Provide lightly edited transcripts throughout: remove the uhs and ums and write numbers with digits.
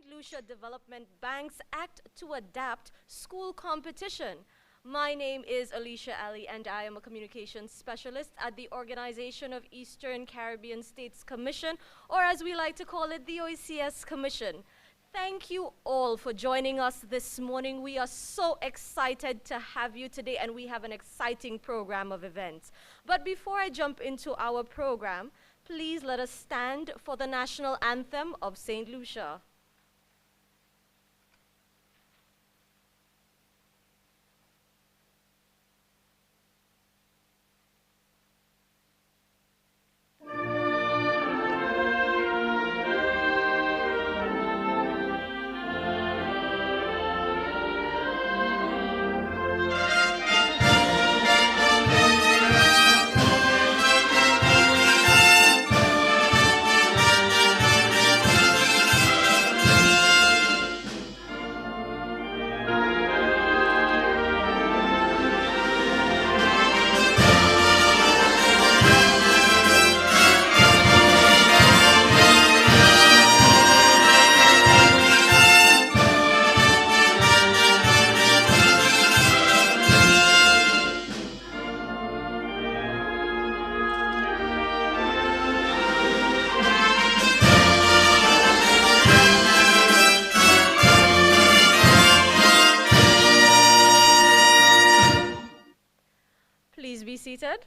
St. Lucia Development Bank's Act2Adapt school competition. My name is Alicia Ali and I am a communications specialist at the Organization of Eastern Caribbean States Commission, or as we like to call it, the OECS Commission. Thank you all for joining us this morning. We are so excited to have you today, and we have an exciting program of events. But before I jump into our program, please let us stand for the national anthem of St. Lucia. Please be seated.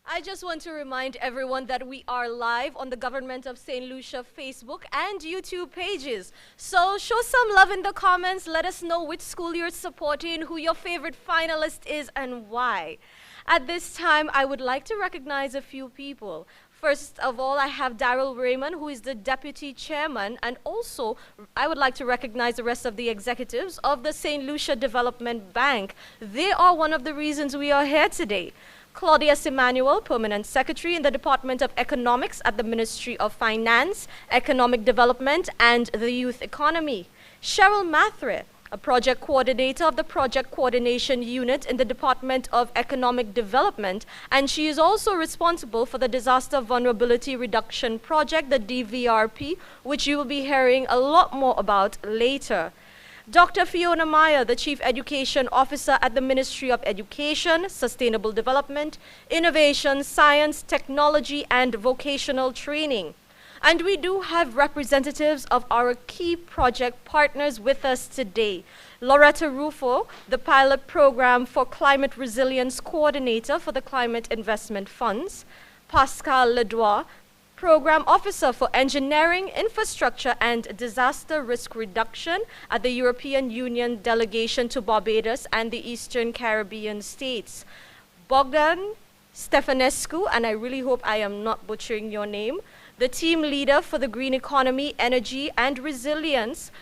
I just want to remind everyone that we are live on the Government of St. Lucia Facebook and YouTube pages. So show some love in the comments. Let us know which school you're supporting, who your favorite finalist is, and why. At this time, I would like to recognize a few people. First of all, I have Daryl Raymond, who is the Deputy Chairman, and also I would like to recognize the rest of the executives of the St. Lucia Development Bank. They are one of the reasons we are here today. Claudia Simanuel, Permanent Secretary in the Department of Economics at the Ministry of Finance, Economic Development, and the Youth Economy. Cheryl Mathre, a project coordinator of the Project Coordination Unit in the Department of Economic Development, and she is also responsible for the Disaster Vulnerability Reduction Project, the DVRP, which you will be hearing a lot more about later. Dr. Fiona Meyer, the Chief Education Officer at the Ministry of Education, Sustainable Development, Innovation, Science, Technology, and Vocational Training. And we do have representatives of our key project partners with us today. Loretta Rufo, the Pilot Program for Climate Resilience Coordinator for the Climate Investment Funds. Pascal Ledois, Program Officer for Engineering, Infrastructure, and Disaster Risk Reduction at the European Union Delegation to Barbados and the Eastern Caribbean States. Bogdan Stefanescu, and I really hope I am not butchering your name, the team leader for the Green Economy, Energy, and Resilience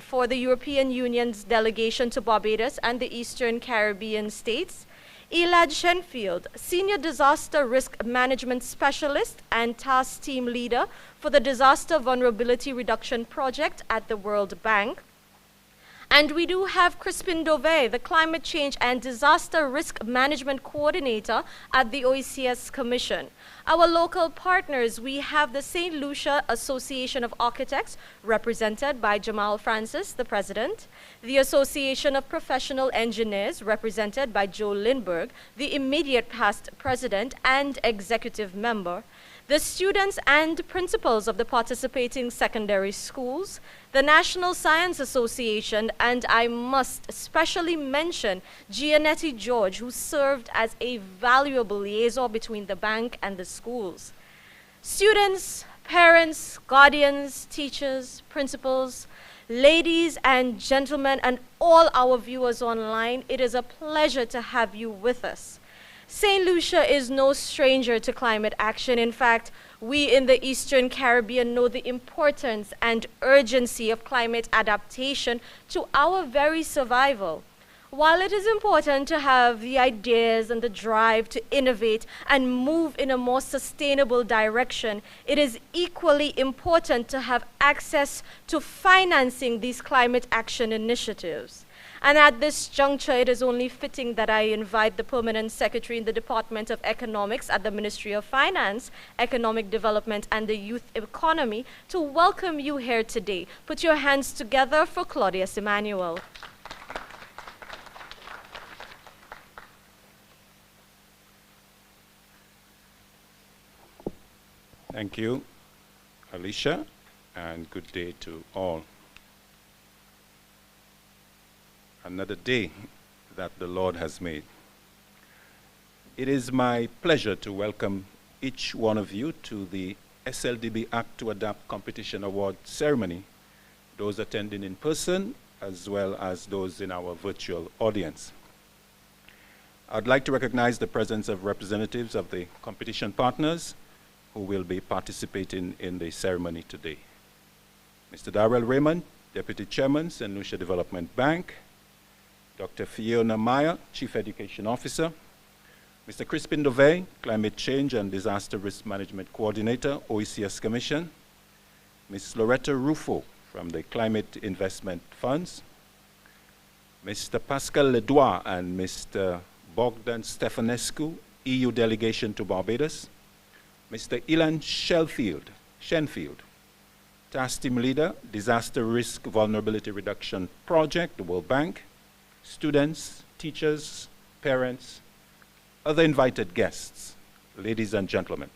for the European Union's delegation to Barbados and the Eastern Caribbean States. Elad Shenfield, Senior Disaster Risk Management Specialist and Task Team Leader for the Disaster Vulnerability Reduction Project at the World Bank. And we do have Crispin Dove, the Climate Change and Disaster Risk Management Coordinator at the OECS Commission. Our local partners, we have the St. Lucia Association of Architects, represented by Jamal Francis, the President, the Association of Professional Engineers, represented by Joe Lindbergh, the immediate past President and Executive Member, the students and principals of the participating secondary schools, the National Science Association, and I must especially mention Gianetti George, who served as a valuable liaison between the bank and the schools. Students, parents, guardians, teachers, principals, ladies and gentlemen, and all our viewers online, it is a pleasure to have you with us. St. Lucia is no stranger to climate action. In fact, we in the Eastern Caribbean know the importance and urgency of climate adaptation to our very survival. While it is important to have the ideas and the drive to innovate and move in a more sustainable direction, it is equally important to have access to financing these climate action initiatives. And at this juncture, it is only fitting that I invite the Permanent Secretary in the Department of Economics at the Ministry of Finance, Economic Development and the Youth Economy to welcome you here today. Put your hands together for Claudius Emmanuel. Thank you, Alicia, and good day to all. Another day that the Lord has made. It is my pleasure to welcome each one of you to the SLDB Act2Adapt Competition Award ceremony, those attending in person as well as those in our virtual audience. I'd like to recognize the presence of representatives of the competition partners who will be participating in the ceremony today. Mr. Darrell Raymond, Deputy Chairman, St. Lucia Development Bank, Dr. Fiona Meyer, Chief Education Officer, Mr. Crispin Dovey, Climate Change and Disaster Risk Management Coordinator, OECS Commission, Ms. Loretta Rufo from the Climate Investment Funds, Mr. Pascal Ledoux and Mr. Bogdan Stefanescu, EU Delegation to Barbados, Mr. Ilan Shenfield, Task Team Leader, Disaster Risk Vulnerability Reduction Project, the World Bank, students, teachers, parents, other invited guests, ladies and gentlemen.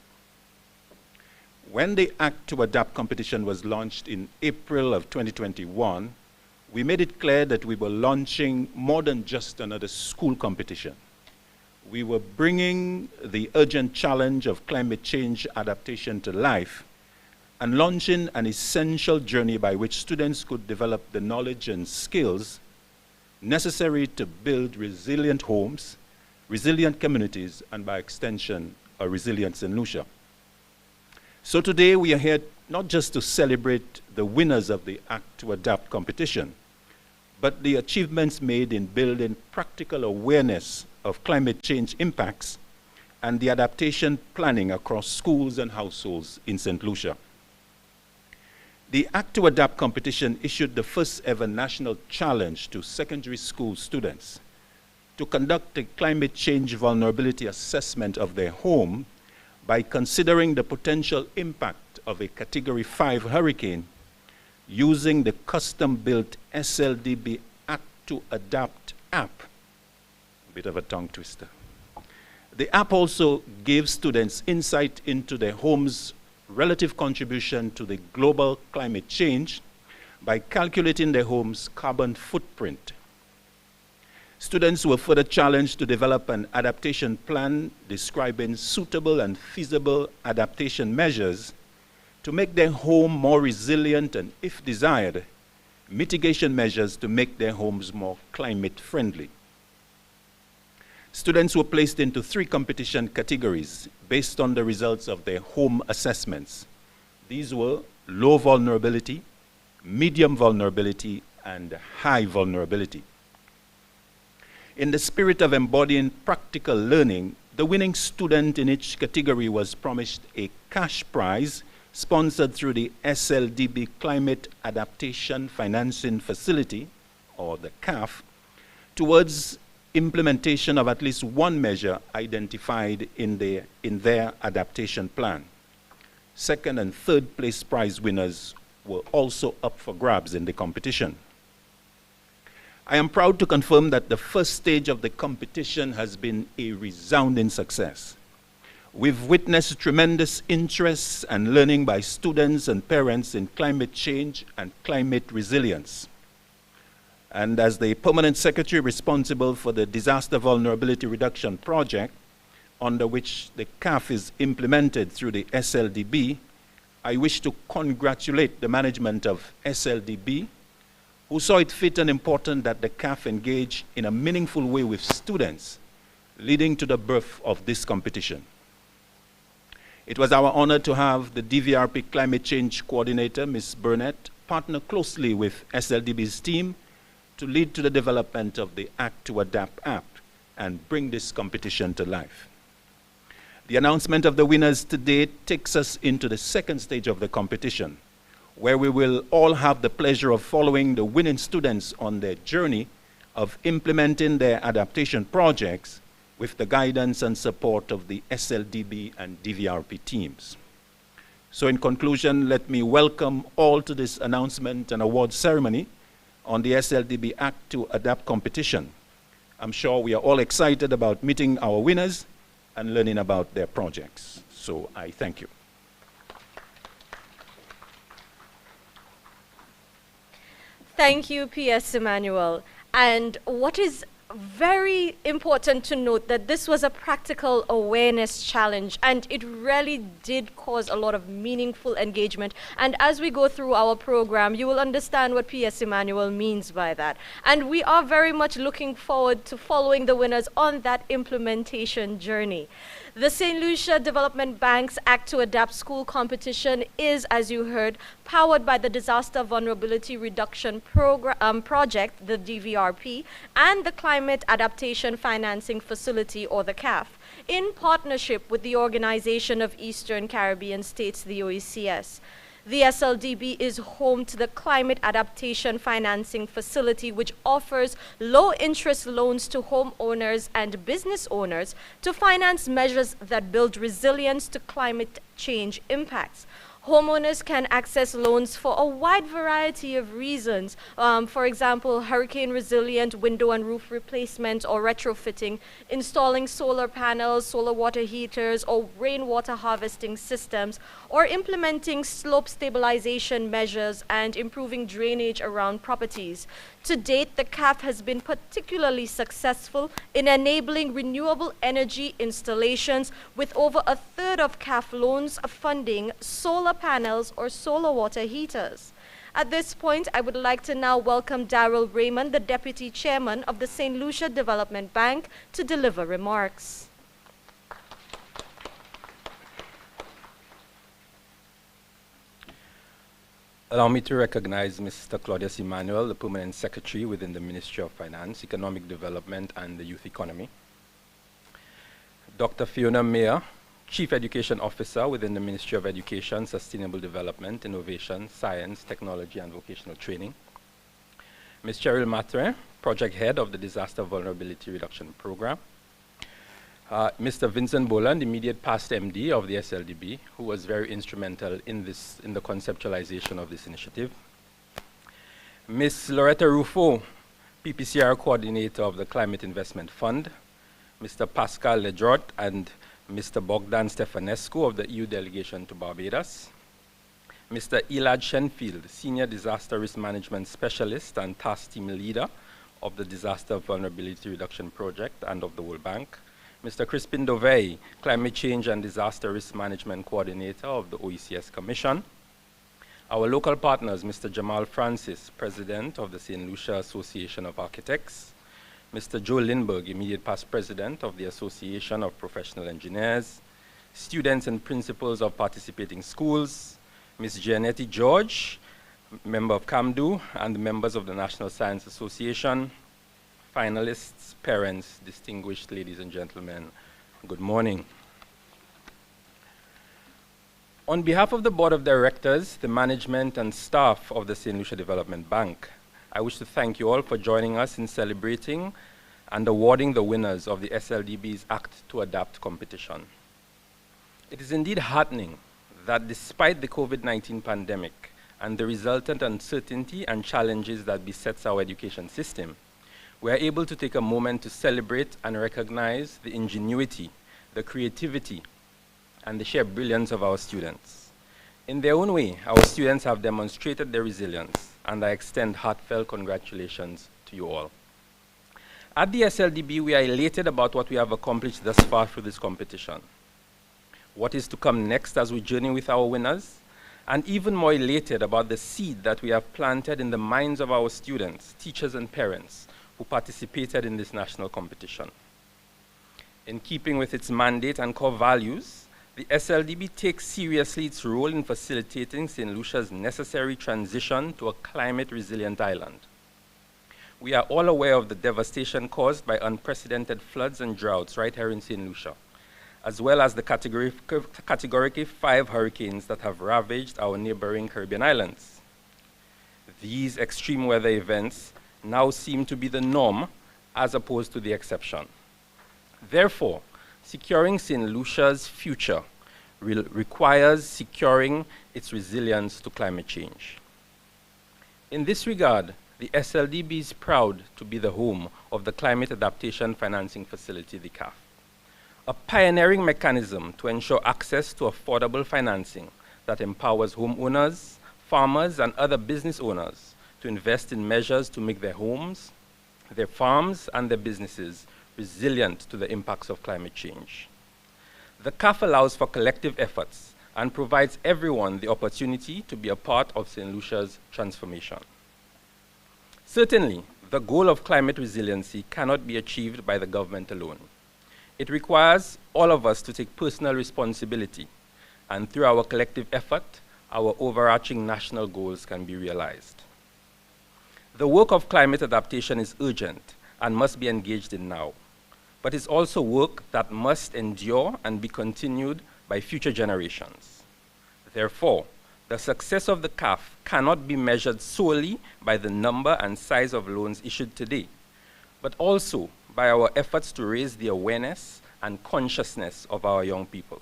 When the Act2Adapt competition was launched in April of 2021, we made it clear that we were launching more than just another school competition. We were bringing the urgent challenge of climate change adaptation to life and launching an essential journey by which students could develop the knowledge and skills necessary to build resilient homes, resilient communities, and by extension, a resilient St. Lucia. So today we are here not just to celebrate the winners of the Act2Adapt competition, but the achievements made in building practical awareness of climate change impacts and the adaptation planning across schools and households in St. Lucia. The Act2Adapt competition issued the first ever national challenge to secondary school students to conduct a climate change vulnerability assessment of their home by considering the potential impact of a Category 5 hurricane using the custom-built SLDB Act2Adapt app. Bit of a tongue twister. The app also gives students insight into their home's relative contribution to the global climate change by calculating their home's carbon footprint. Students were further challenged to develop an adaptation plan describing suitable and feasible adaptation measures to make their home more resilient and, if desired, mitigation measures to make their homes more climate friendly. Students were placed into 3 competition categories based on the results of their home assessments. These were low vulnerability, medium vulnerability, and high vulnerability. In the spirit of embodying practical learning, the winning student in each category was promised a cash prize sponsored through the SLDB Climate Adaptation Financing Facility, or the CAF, towards implementation of at least one measure identified in their adaptation plan. Second and third place prize winners were also up for grabs in the competition. I am proud to confirm that the first stage of the competition has been a resounding success. We've witnessed tremendous interest and learning by students and parents in climate change and climate resilience. And as the Permanent Secretary responsible for the Disaster Vulnerability Reduction Project, under which the CAF is implemented through the SLDB, I wish to congratulate the management of SLDB, who saw it fit and important that the CAF engage in a meaningful way with students, leading to the birth of this competition. It was our honor to have the DVRP Climate Change Coordinator, Ms. Burnett, partner closely with SLDB's team to lead to the development of the Act2Adapt app and bring this competition to life. The announcement of the winners today takes us into the second stage of the competition, where we will all have the pleasure of following the winning students on their journey of implementing their adaptation projects with the guidance and support of the SLDB and DVRP teams. So in conclusion, let me welcome all to this announcement and award ceremony on the SLDB Act2Adapt competition. I'm sure we are all excited about meeting our winners and learning about their projects. So I thank you. Thank you, P.S. Emmanuel. And what is very important to note that this was a practical awareness challenge, and it really did cause a lot of meaningful engagement. And as we go through our program, you will understand what P.S. Emmanuel means by that. And we are very much looking forward to following the winners on that implementation journey. The St. Lucia Development Bank's Act2Adapt school competition is, as you heard, powered by the Disaster Vulnerability Reduction Project, the DVRP, and the Climate Adaptation Financing Facility, or the CAF, in partnership with the Organization of Eastern Caribbean States, the OECS. The SLDB is home to the Climate Adaptation Financing Facility, which offers low-interest loans to homeowners and business owners to finance measures that build resilience to climate change impacts. Homeowners can access loans for a wide variety of reasons. For example, hurricane-resilient window and roof replacement or retrofitting, installing solar panels, solar water heaters, or rainwater harvesting systems, or implementing slope stabilization measures and improving drainage around properties. To date, the CAF has been particularly successful in enabling renewable energy installations, with over a third of CAF loans funding solar panels or solar water heaters. At this point, I would like to now welcome Darrell Raymond, the Deputy Chairman of the St. Lucia Development Bank, to deliver remarks. Allow me to recognize Mr. Claudius Emmanuel, the Permanent Secretary within the Ministry of Finance, Economic Development and the Youth Economy. Dr. Fiona Mayer, Chief Education Officer within the Ministry of Education, Sustainable Development, Innovation, Science, Technology and Vocational Training. Ms. Cheryl Matrin, Project Head of the Disaster Vulnerability Reduction Program. Mr. Vincent Boland, immediate past MD of the SLDB, who was very instrumental in the conceptualization of this initiative. Ms. Loretta Rufo, PPCR Coordinator of the Climate Investment Fund. Mr. Pascal Ledrot and Mr. Bogdan Stefanescu of the EU Delegation to Barbados. Mr. Elad Shenfield, Senior Disaster Risk Management Specialist and Task Team Leader of the Disaster Vulnerability Reduction Project and of the World Bank. Mr. Crispin Dovey, Climate Change and Disaster Risk Management Coordinator of the OECS Commission. Our local partners, Mr. Jamal Francis, President of the St. Lucia Association of Architects. Mr. Joe Lindbergh, immediate past President of the Association of Professional Engineers. Students and principals of participating schools. Ms. Gianetti George, member of CAMDU, and the members of the National Science Association. Finalists, parents, distinguished ladies and gentlemen, good morning. On behalf of the Board of Directors, the management and staff of the St. Lucia Development Bank, I wish to thank you all for joining us in celebrating and awarding the winners of the SLDB's Act2Adapt competition. It is indeed heartening that despite the COVID-19 pandemic and the resultant uncertainty and challenges that besets our education system, we are able to take a moment to celebrate and recognize the ingenuity, the creativity, and the sheer brilliance of our students. In their own way, our students have demonstrated their resilience, and I extend heartfelt congratulations to you all. At the SLDB, we are elated about what we have accomplished thus far through this competition, what is to come next as we journey with our winners, and even more elated about the seed that we have planted in the minds of our students, teachers, and parents who participated in this national competition. In keeping with its mandate and core values, the SLDB takes seriously its role in facilitating St. Lucia's necessary transition to a climate-resilient island. We are all aware of the devastation caused by unprecedented floods and droughts right here in St. Lucia, as well as the category 5 hurricanes that have ravaged our neighboring Caribbean islands. These extreme weather events now seem to be the norm as opposed to the exception. Therefore, securing St. Lucia's future requires securing its resilience to climate change. In this regard, the SLDB is proud to be the home of the Climate Adaptation Financing Facility, the CAF, a pioneering mechanism to ensure access to affordable financing that empowers homeowners, farmers, and other business owners to invest in measures to make their homes, their farms, and their businesses resilient to the impacts of climate change. The CAF allows for collective efforts and provides everyone the opportunity to be a part of St. Lucia's transformation. Certainly, the goal of climate resiliency cannot be achieved by the government alone. It requires all of us to take personal responsibility, and through our collective effort, our overarching national goals can be realized. The work of climate adaptation is urgent and must be engaged in now, but it's also work that must endure and be continued by future generations. Therefore, the success of the CAF cannot be measured solely by the number and size of loans issued today, but also by our efforts to raise the awareness and consciousness of our young people.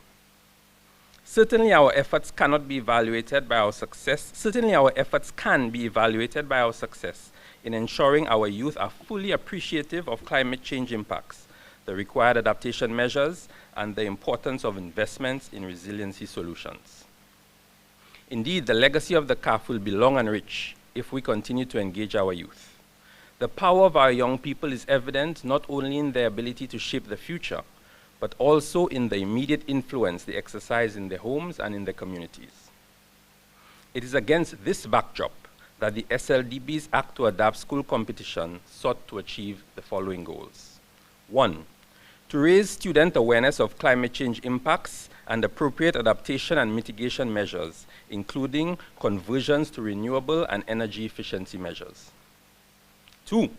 Certainly our efforts cannot be evaluated by our success. Certainly our efforts can be evaluated by our success in ensuring our youth are fully appreciative of climate change impacts, the required adaptation measures, and the importance of investments in resiliency solutions. Indeed, the legacy of the CAF will be long and rich if we continue to engage our youth. The power of our young people is evident not only in their ability to shape the future, but also in the immediate influence they exercise in their homes and in their communities. It is against this backdrop that the SLDB's Act2Adapt school competition sought to achieve the following goals. 1, to raise student awareness of climate change impacts and appropriate adaptation and mitigation measures, including conversions to renewable and energy efficiency measures. 2,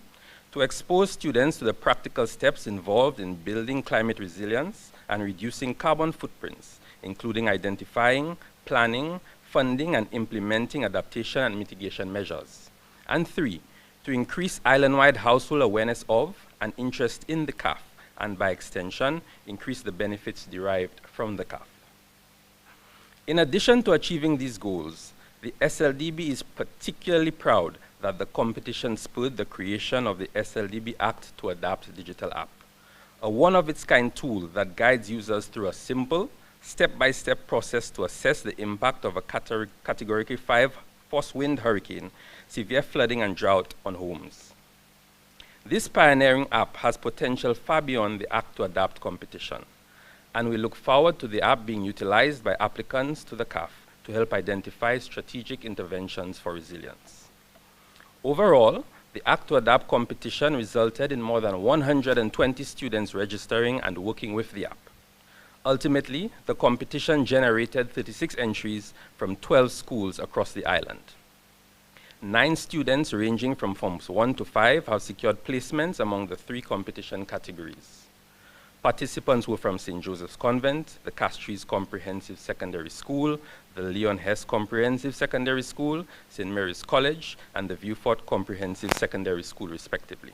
to expose students to the practical steps involved in building climate resilience and reducing carbon footprints, including identifying, planning, funding, and implementing adaptation and mitigation measures. And 3, to increase island-wide household awareness of and interest in the CAF, and by extension, increase the benefits derived from the CAF. In addition to achieving these goals, the SLDB is particularly proud that the competition spurred the creation of the SLDB Act2Adapt digital app, a one-of-its-kind tool that guides users through a simple, step-by-step process to assess the impact of a Category 5 force wind hurricane, severe flooding, and drought on homes. This pioneering app has potential far beyond the Act2Adapt competition, and we look forward to the app being utilized by applicants to the CAF to help identify strategic interventions for resilience. Overall, the Act2Adapt competition resulted in more than 120 students registering and working with the app. Ultimately, the competition generated 36 entries from 12 schools across the island. 9 students ranging from Forms 1 to 5 have secured placements among the 3 competition categories. Participants were from St. Joseph's Convent, the Castries Comprehensive Secondary School, the Leon Hess Comprehensive Secondary School, St. Mary's College, and the Viewfort Comprehensive Secondary School, respectively.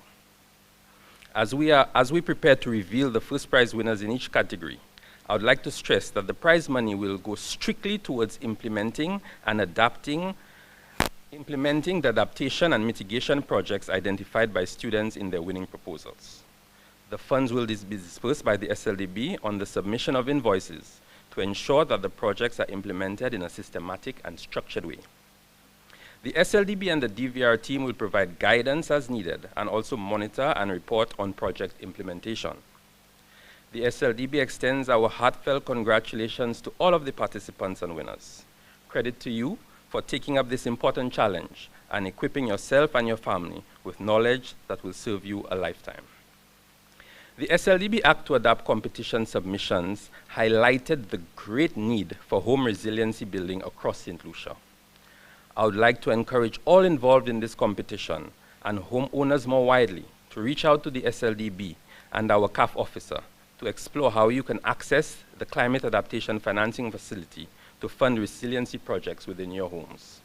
As we prepare to reveal the first prize winners in each category, I would like to stress that the prize money will go strictly towards implementing the adaptation and mitigation projects identified by students in their winning proposals. The funds will be dispersed by the SLDB on the submission of invoices to ensure that the projects are implemented in a systematic and structured way. The SLDB and the DVR team will provide guidance as needed and also monitor and report on project implementation. The SLDB extends our heartfelt congratulations to all of the participants and winners. Credit to you for taking up this important challenge and equipping yourself and your family with knowledge that will serve you a lifetime. The SLDB Act2Adapt competition submissions highlighted the great need for home resiliency building across St. Lucia. I would like to encourage all involved in this competition and homeowners more widely to reach out to the SLDB and our CAF officer to explore how you can access the Climate Adaptation Financing Facility to fund resiliency projects within your homes.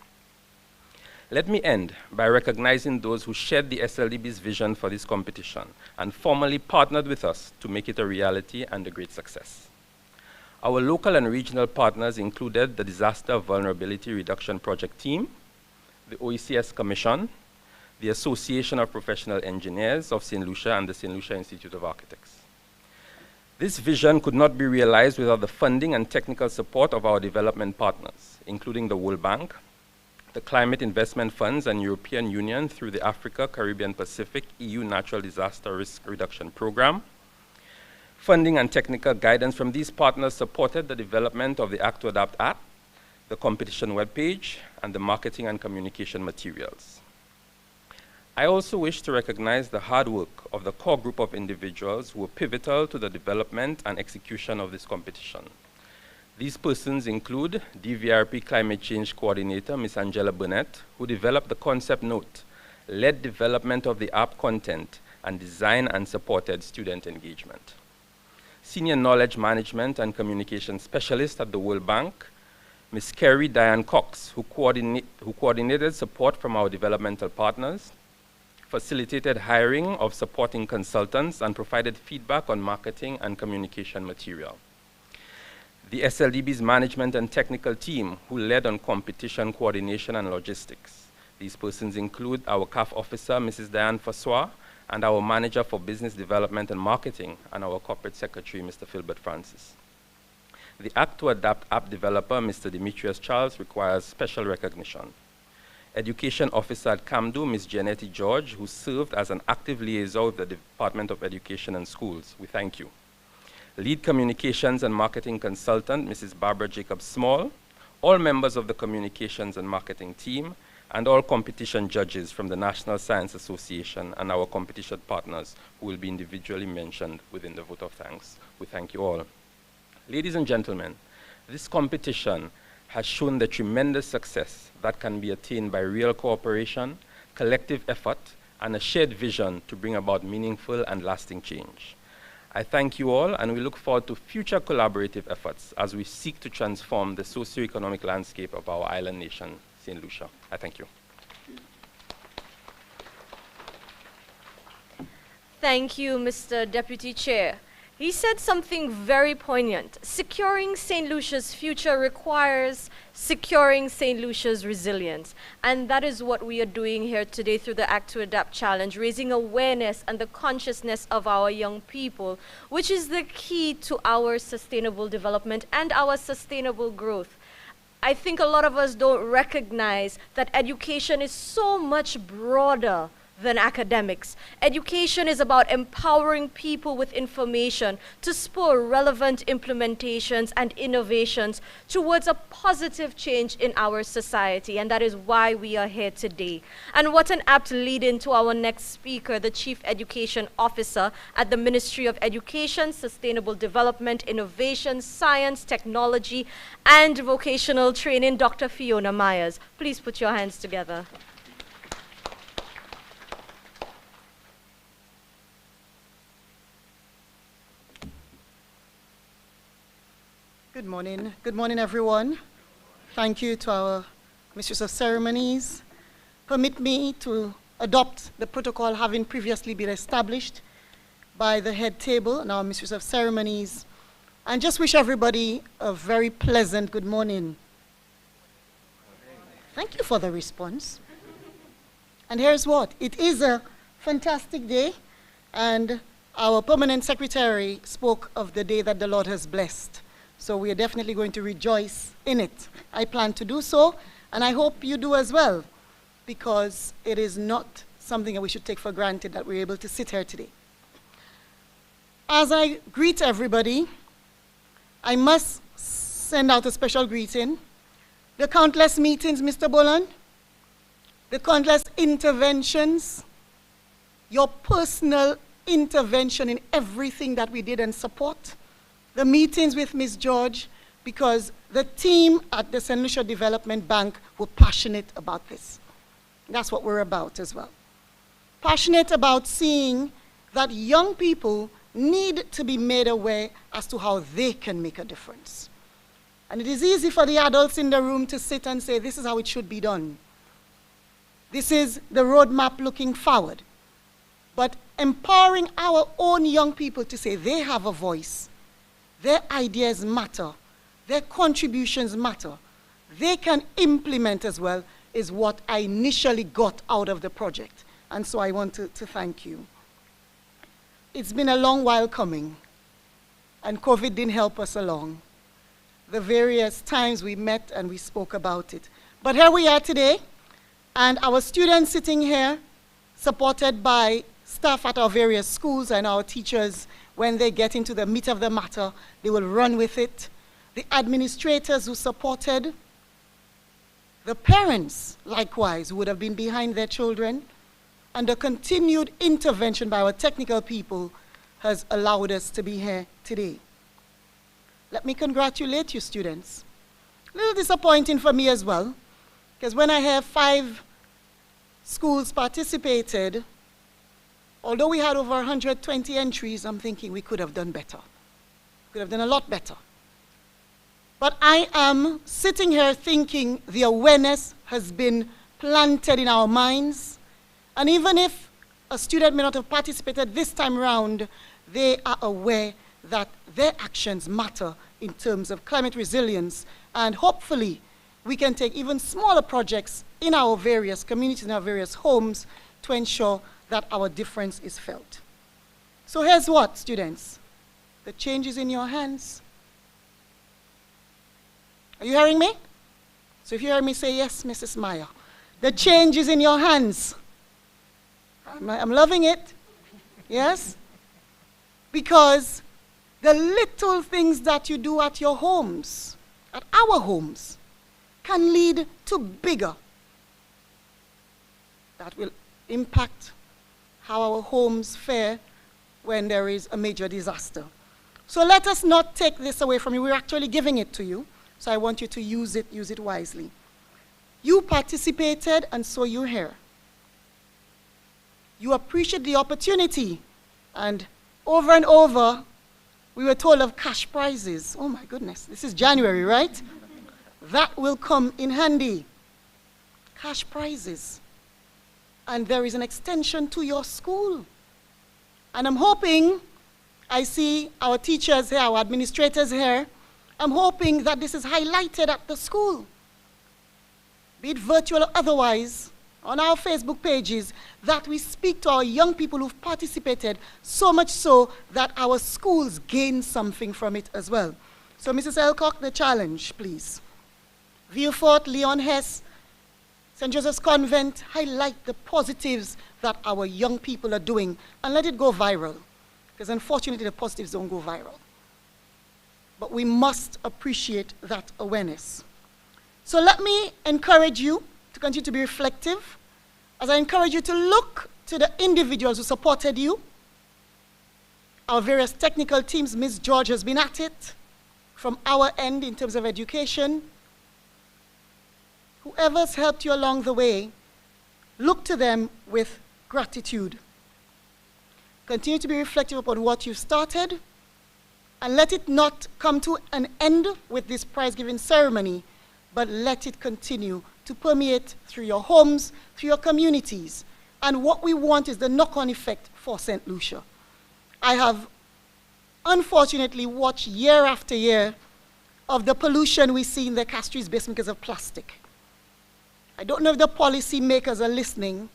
Let me end by recognizing those who shared the SLDB's vision for this competition and formally partnered with us to make it a reality and a great success. Our local and regional partners included the Disaster Vulnerability Reduction Project Team, the OECS Commission, the Association of Professional Engineers of St. Lucia, and the St. Lucia Institute of Architects. This vision could not be realized without the funding and technical support of our development partners, including the World Bank, the Climate Investment Funds and European Union through the Africa, Caribbean, Pacific EU Natural Disaster Risk Reduction Program. Funding and technical guidance from these partners supported the development of the Act2Adapt app, the competition webpage, and the marketing and communication materials. I also wish to recognize the hard work of the core group of individuals who were pivotal to the development and execution of this competition. These persons include DVRP Climate Change Coordinator, Ms. Angela Burnett, who developed the concept note, led development of the app content, and designed and supported student engagement. Senior Knowledge Management and Communication Specialist at the World Bank, Ms. Kerry Diane Cox, who coordinated support from our developmental partners, facilitated hiring of supporting consultants, and provided feedback on marketing and communication material. The SLDB's management and technical team, who led on competition coordination and logistics. These persons include our CAF officer, Mrs. Diane Fassois, and our manager for business development and marketing, and our corporate secretary, Mr. Philbert Francis. The Act2Adapt app developer, Mr. Demetrius Charles, requires special recognition. Education officer at CAMDU, Ms. Janetti George, who served as an active liaison with the Department of Education and Schools. We thank you. Lead communications and marketing consultant, Mrs. Barbara Jacobs-Small, all members of the communications and marketing team, and all competition judges from the National Science Association and our competition partners who will be individually mentioned within the vote of thanks. We thank you all. Ladies and gentlemen, this competition has shown the tremendous success that can be attained by real cooperation, collective effort, and a shared vision to bring about meaningful and lasting change. I thank you all, and we look forward to future collaborative efforts as we seek to transform the socioeconomic landscape of our island nation, St. Lucia. I thank you. Thank you, Mr. Deputy Chair. He said something very poignant. Securing St. Lucia's future requires securing St. Lucia's resilience. And that is what we are doing here today through the Act2Adapt challenge, raising awareness and the consciousness of our young people, which is the key to our sustainable development and our sustainable growth. I think a lot of us don't recognize that education is so much broader than academics. Education is about empowering people with information to spur relevant implementations and innovations towards a positive change in our society, and that is why we are here today. And what an apt lead-in to our next speaker, the Chief Education Officer at the Ministry of Education, Sustainable Development, Innovation, Science, Technology, and Vocational Training, Dr. Fiona Myers. Please put your hands together. Good morning. Good morning, everyone. Thank you to our Mistress of Ceremonies. Permit me to adopt the protocol having previously been established by the head table and our Mistress of Ceremonies, and just wish everybody a very pleasant good morning. Thank you for the response. And here's what. It is a fantastic day, and our permanent secretary spoke of the day that the Lord has blessed. So we are definitely going to rejoice in it. I plan to do so, and I hope you do as well, because it is not something that we should take for granted that we're able to sit here today. As I greet everybody, I must send out a special greeting. The countless meetings, Mr. Boland, the countless interventions, your personal intervention in everything that we did and support, the meetings with Ms. George, because the team at the St. Lucia Development Bank were passionate about this. That's what we're about as well. Passionate about seeing that young people need to be made aware as to how they can make a difference. And it is easy for the adults in the room to sit and say, this is how it should be done. This is the roadmap looking forward. But empowering our own young people to say they have a voice, their ideas matter, their contributions matter, they can implement as well, is what I initially got out of the project. And so I want to thank you. It's been a long while coming, and COVID didn't help us along. The various times we met and we spoke about it. But here we are today, and our students sitting here, supported by staff at our various schools and our teachers, when they get into the meat of the matter, they will run with it. The administrators who supported, the parents, likewise, who would have been behind their children, and the continued intervention by our technical people has allowed us to be here today. Let me congratulate you, students. A little disappointing for me as well, because when I hear 5 schools participated, although we had over 120 entries, I'm thinking we could have done better. Could have done a lot better. But I am sitting here thinking the awareness has been planted in our minds. And even if a student may not have participated this time around, they are aware that their actions matter in terms of climate resilience. And hopefully, we can take even smaller projects in our various communities, in our various homes, to ensure that our difference is felt. So here's what, students. The change is in your hands. Are you hearing me? So if you hear me, say yes, Mrs. Meyer. The change is in your hands. I'm loving it. Yes? Because the little things that you do at your homes, at our homes, can lead to bigger. That will impact how our homes fare when there is a major disaster. So let us not take this away from you. We're actually giving it to you. So I want you to use it wisely. You participated, and so you're here. You appreciate the opportunity. And over, we were told of cash prizes. Oh my goodness, this is January, right? That will come in handy. Cash prizes. And there is an extension to your school. And I'm hoping, I see our teachers here, our administrators here, I'm hoping that this is highlighted at the school, be it virtual or otherwise, on our Facebook pages, that we speak to our young people who've participated, so much so that our schools gain something from it as well. So Mrs. Elcock, the challenge, please. Vieux-Fort, Leon Hess, St. Joseph's Convent, highlight the positives that our young people are doing and let it go viral, because unfortunately the positives don't go viral. But we must appreciate that awareness. So let me encourage you to continue to be reflective, as I encourage you to look to the individuals who supported you. Our various technical teams, Ms. George has been at it from our end in terms of education. Whoever's helped you along the way, look to them with gratitude. Continue to be reflective upon what you've started, and let it not come to an end with this prize-giving ceremony, but let it continue to permeate through your homes, through your communities. And what we want is the knock-on effect for St. Lucia. I have unfortunately watched year after year of the pollution we see in the Castries Basin because of plastic. I don't know if the policy makers are listening.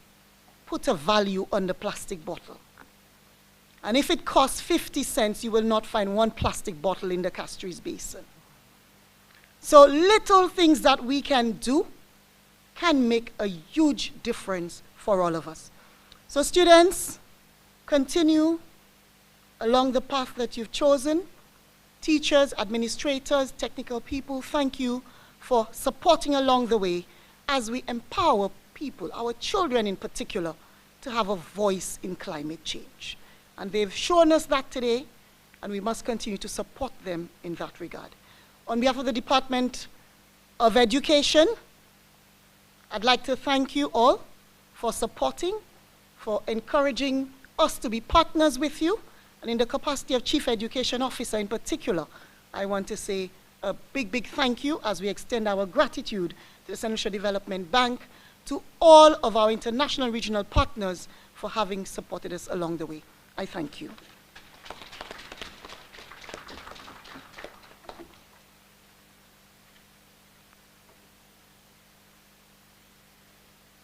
Put a value on the plastic bottle. And if it costs 50 cents, you will not find one plastic bottle in the Castries Basin. So little things that we can do can make a huge difference for all of us. So students, continue along the path that you've chosen. Teachers, administrators, technical people, thank you for supporting along the way as we empower people, our children in particular, to have a voice in climate change. And they've shown us that today, and we must continue to support them in that regard. On behalf of the Department of Education, I'd like to thank you all for supporting, for encouraging us to be partners with you. And in the capacity of Chief Education Officer in particular, I want to say a big, big thank you as we extend our gratitude to the St. Lucia Development Bank, to all of our international and regional partners for having supported us along the way. I thank you.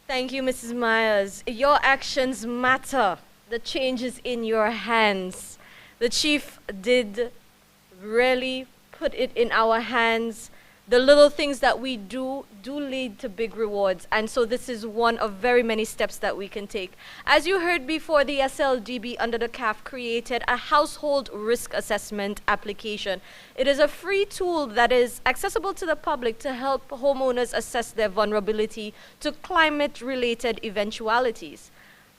Thank you, Mrs. Myers. Your actions matter. The change is in your hands. The chief did really put it in our hands. The little things that we do lead to big rewards. And so this is one of very many steps that we can take. As you heard before, the SLDB under the CAF created a household risk assessment application. It is a free tool that is accessible to the public to help homeowners assess their vulnerability to climate-related eventualities.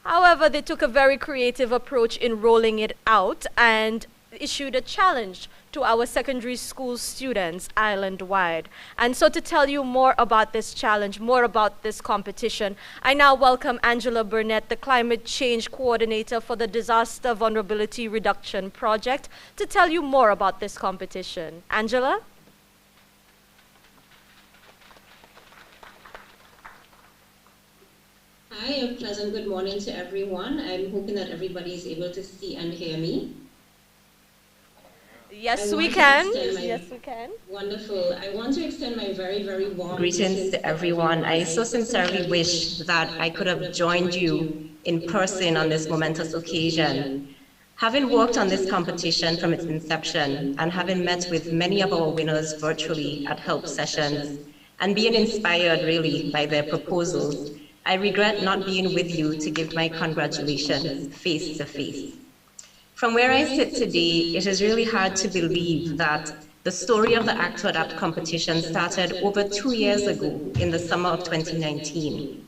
However, they took a very creative approach in rolling it out and issued a challenge to our secondary school students island-wide. And so to tell you more about this challenge, more about this competition, I now welcome Angela Burnett, the Climate Change Coordinator for the Disaster Vulnerability Reduction Project, to tell you more about this competition. Angela? Hi, a pleasant good morning to everyone. I'm hoping that everybody is able to see and hear me. Yes, we can. Yes, we can. Wonderful. I want to extend my very, very warm greetings to everyone. I so sincerely wish that I could have joined you in person on this momentous occasion. Having worked on this competition from its inception and having met with many of our winners virtually at help sessions and being inspired really by their proposals, I regret not being with you to give my congratulations face to face. From where I sit today, it is really hard to believe that the story of the Act2Adapt competition started over 2 years ago in the summer of 2019.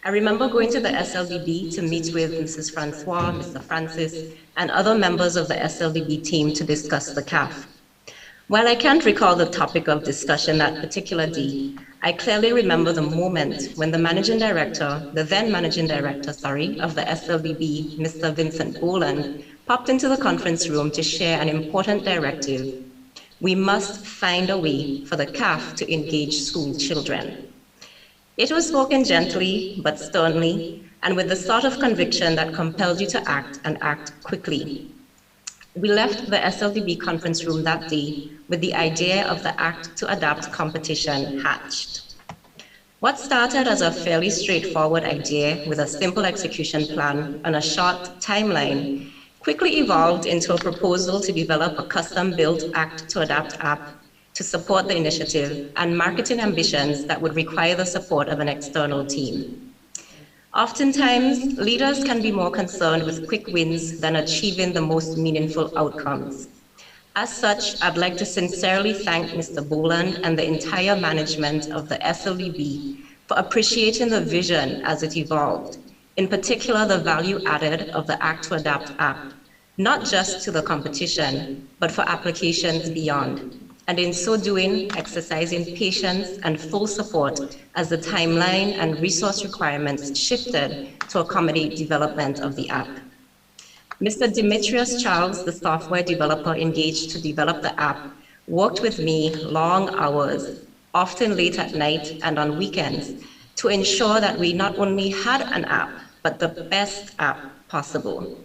I remember going to the SLDB to meet with Mrs. Francois, Mr. Francis, and other members of the SLDB team to discuss the CAF. While I can't recall the topic of discussion that particular day, I clearly remember the moment when the then managing director, of the SLDB, Mr. Vincent Boland, popped into the conference room to share an important directive. We must find a way for the CAF to engage school children. It was spoken gently but sternly, and with the sort of conviction that compelled you to act and act quickly. We left the SLDB conference room that day with the idea of the Act2Adapt competition hatched. What started as a fairly straightforward idea with a simple execution plan and a short timeline quickly evolved into a proposal to develop a custom-built Act2Adapt app to support the initiative and marketing ambitions that would require the support of an external team. Oftentimes, leaders can be more concerned with quick wins than achieving the most meaningful outcomes. As such, I'd like to sincerely thank Mr. Boland and the entire management of the SLDB for appreciating the vision as it evolved, in particular the value added of the Act2Adapt app, not just to the competition, but for applications beyond, and in so doing, exercising patience and full support as the timeline and resource requirements shifted to accommodate development of the app. Mr. Demetrius Charles, the software developer engaged to develop the app, worked with me long hours, often late at night and on weekends, to ensure that we not only had an app, but the best app possible.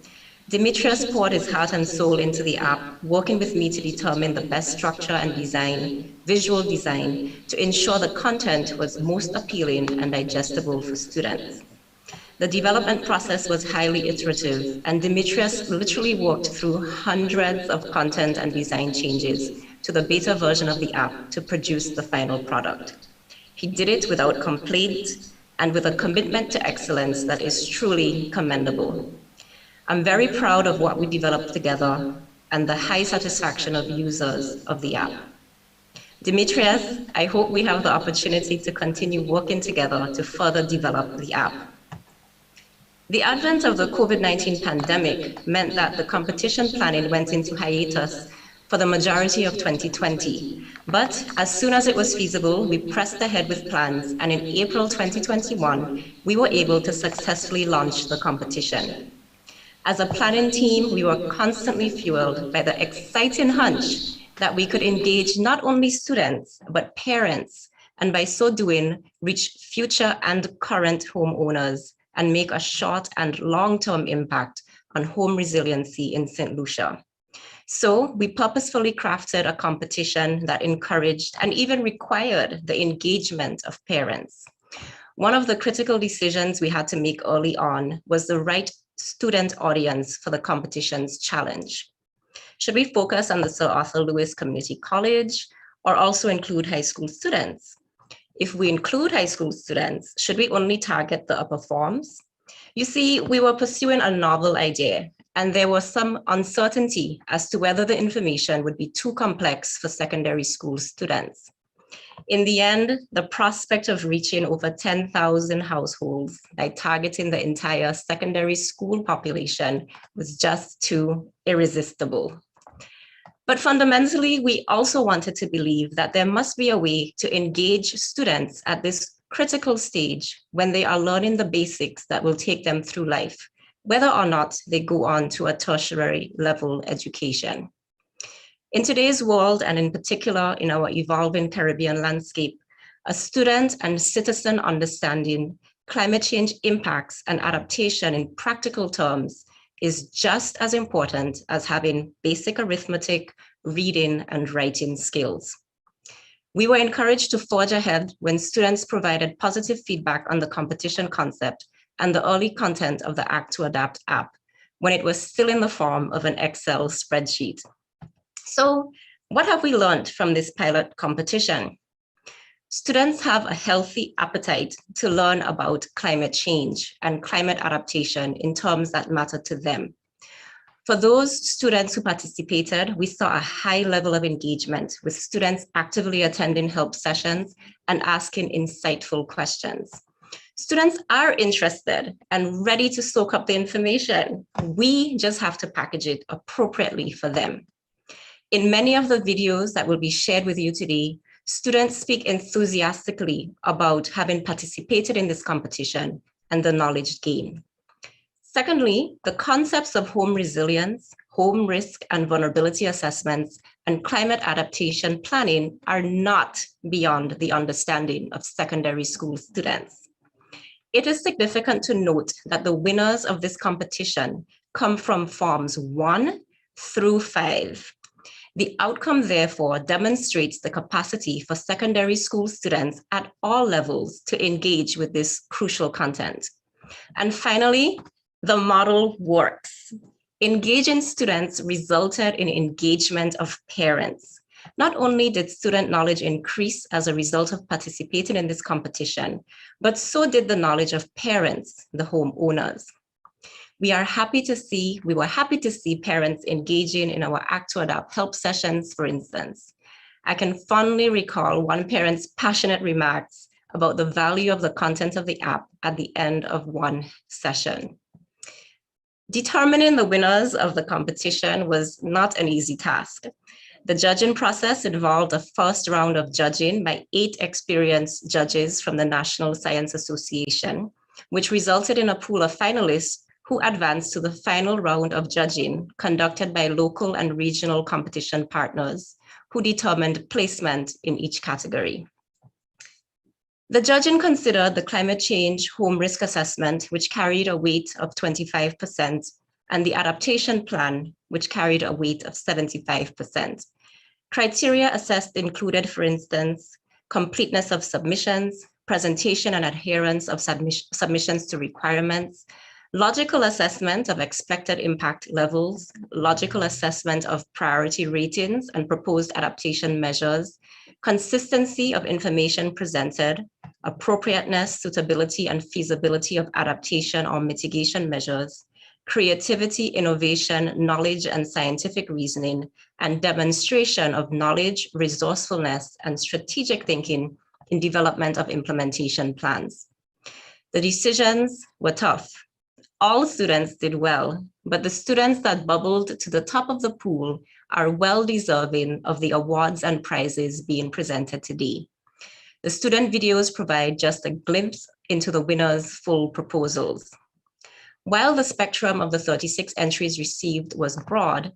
Demetrius poured his heart and soul into the app, working with me to determine the best structure and design, visual design, to ensure the content was most appealing and digestible for students. The development process was highly iterative, and Demetrius literally worked through hundreds of content and design changes to the beta version of the app to produce the final product. He did it without complaint and with a commitment to excellence that is truly commendable. I'm very proud of what we developed together and the high satisfaction of users of the app. Demetrius, I hope we have the opportunity to continue working together to further develop the app. The advent of the COVID-19 pandemic meant that the competition planning went into hiatus for the majority of 2020. But as soon as it was feasible, we pressed ahead with plans, and in April 2021, we were able to successfully launch the competition. As a planning team, we were constantly fueled by the exciting hunch that we could engage not only students, but parents and by so doing, reach future and current homeowners and make a short and long-term impact on home resiliency in St. Lucia. So we purposefully crafted a competition that encouraged and even required the engagement of parents. One of the critical decisions we had to make early on was the right student audience for the competition's challenge. Should we focus on the Sir Arthur Lewis Community College or also include high school students? If we include high school students, should we only target the upper forms? You see, we were pursuing a novel idea, and there was some uncertainty as to whether the information would be too complex for secondary school students. In the end, the prospect of reaching over 10,000 households by targeting the entire secondary school population was just too irresistible. But fundamentally, we also wanted to believe that there must be a way to engage students at this critical stage when they are learning the basics that will take them through life, whether or not they go on to a tertiary level education. In today's world, and in particular in our evolving Caribbean landscape, a student and citizen understanding climate change impacts and adaptation in practical terms is just as important as having basic arithmetic, reading, and writing skills. We were encouraged to forge ahead when students provided positive feedback on the competition concept and the early content of the Act2Adapt app when it was still in the form of an Excel spreadsheet. So what have we learned from this pilot competition? Students have a healthy appetite to learn about climate change and climate adaptation in terms that matter to them. For those students who participated, we saw a high level of engagement with students actively attending help sessions and asking insightful questions. Students are interested and ready to soak up the information. We just have to package it appropriately for them. In many of the videos that will be shared with you today, students speak enthusiastically about having participated in this competition and the knowledge gained. Secondly, the concepts of home resilience, home risk and vulnerability assessments, and climate adaptation planning are not beyond the understanding of secondary school students. It is significant to note that the winners of this competition come from forms 1 through 5. The outcome, therefore, demonstrates the capacity for secondary school students at all levels to engage with this crucial content. And finally, the model works. Engaging students resulted in engagement of parents. Not only did student knowledge increase as a result of participating in this competition, but so did the knowledge of parents, the homeowners. We were happy to see parents engaging in our Act2Adapt help sessions, for instance. I can fondly recall one parent's passionate remarks about the value of the content of the app at the end of one session. Determining the winners of the competition was not an easy task. The judging process involved a first round of judging by 8 experienced judges from the National Science Association, which resulted in a pool of finalists who advanced to the final round of judging conducted by local and regional competition partners who determined placement in each category. The judging considered the climate change home risk assessment, which carried a weight of 25%, and the adaptation plan, which carried a weight of 75%. Criteria assessed included, for instance, completeness of submissions, presentation and adherence of submissions to requirements, logical assessment of expected impact levels, logical assessment of priority ratings and proposed adaptation measures, consistency of information presented, appropriateness, suitability, and feasibility of adaptation or mitigation measures, creativity, innovation, knowledge and scientific reasoning, and demonstration of knowledge, resourcefulness, and strategic thinking in development of implementation plans. The decisions were tough. All students did well, but the students that bubbled to the top of the pool are well deserving of the awards and prizes being presented today. The student videos provide just a glimpse into the winners' full proposals. While the spectrum of the 36 entries received was broad,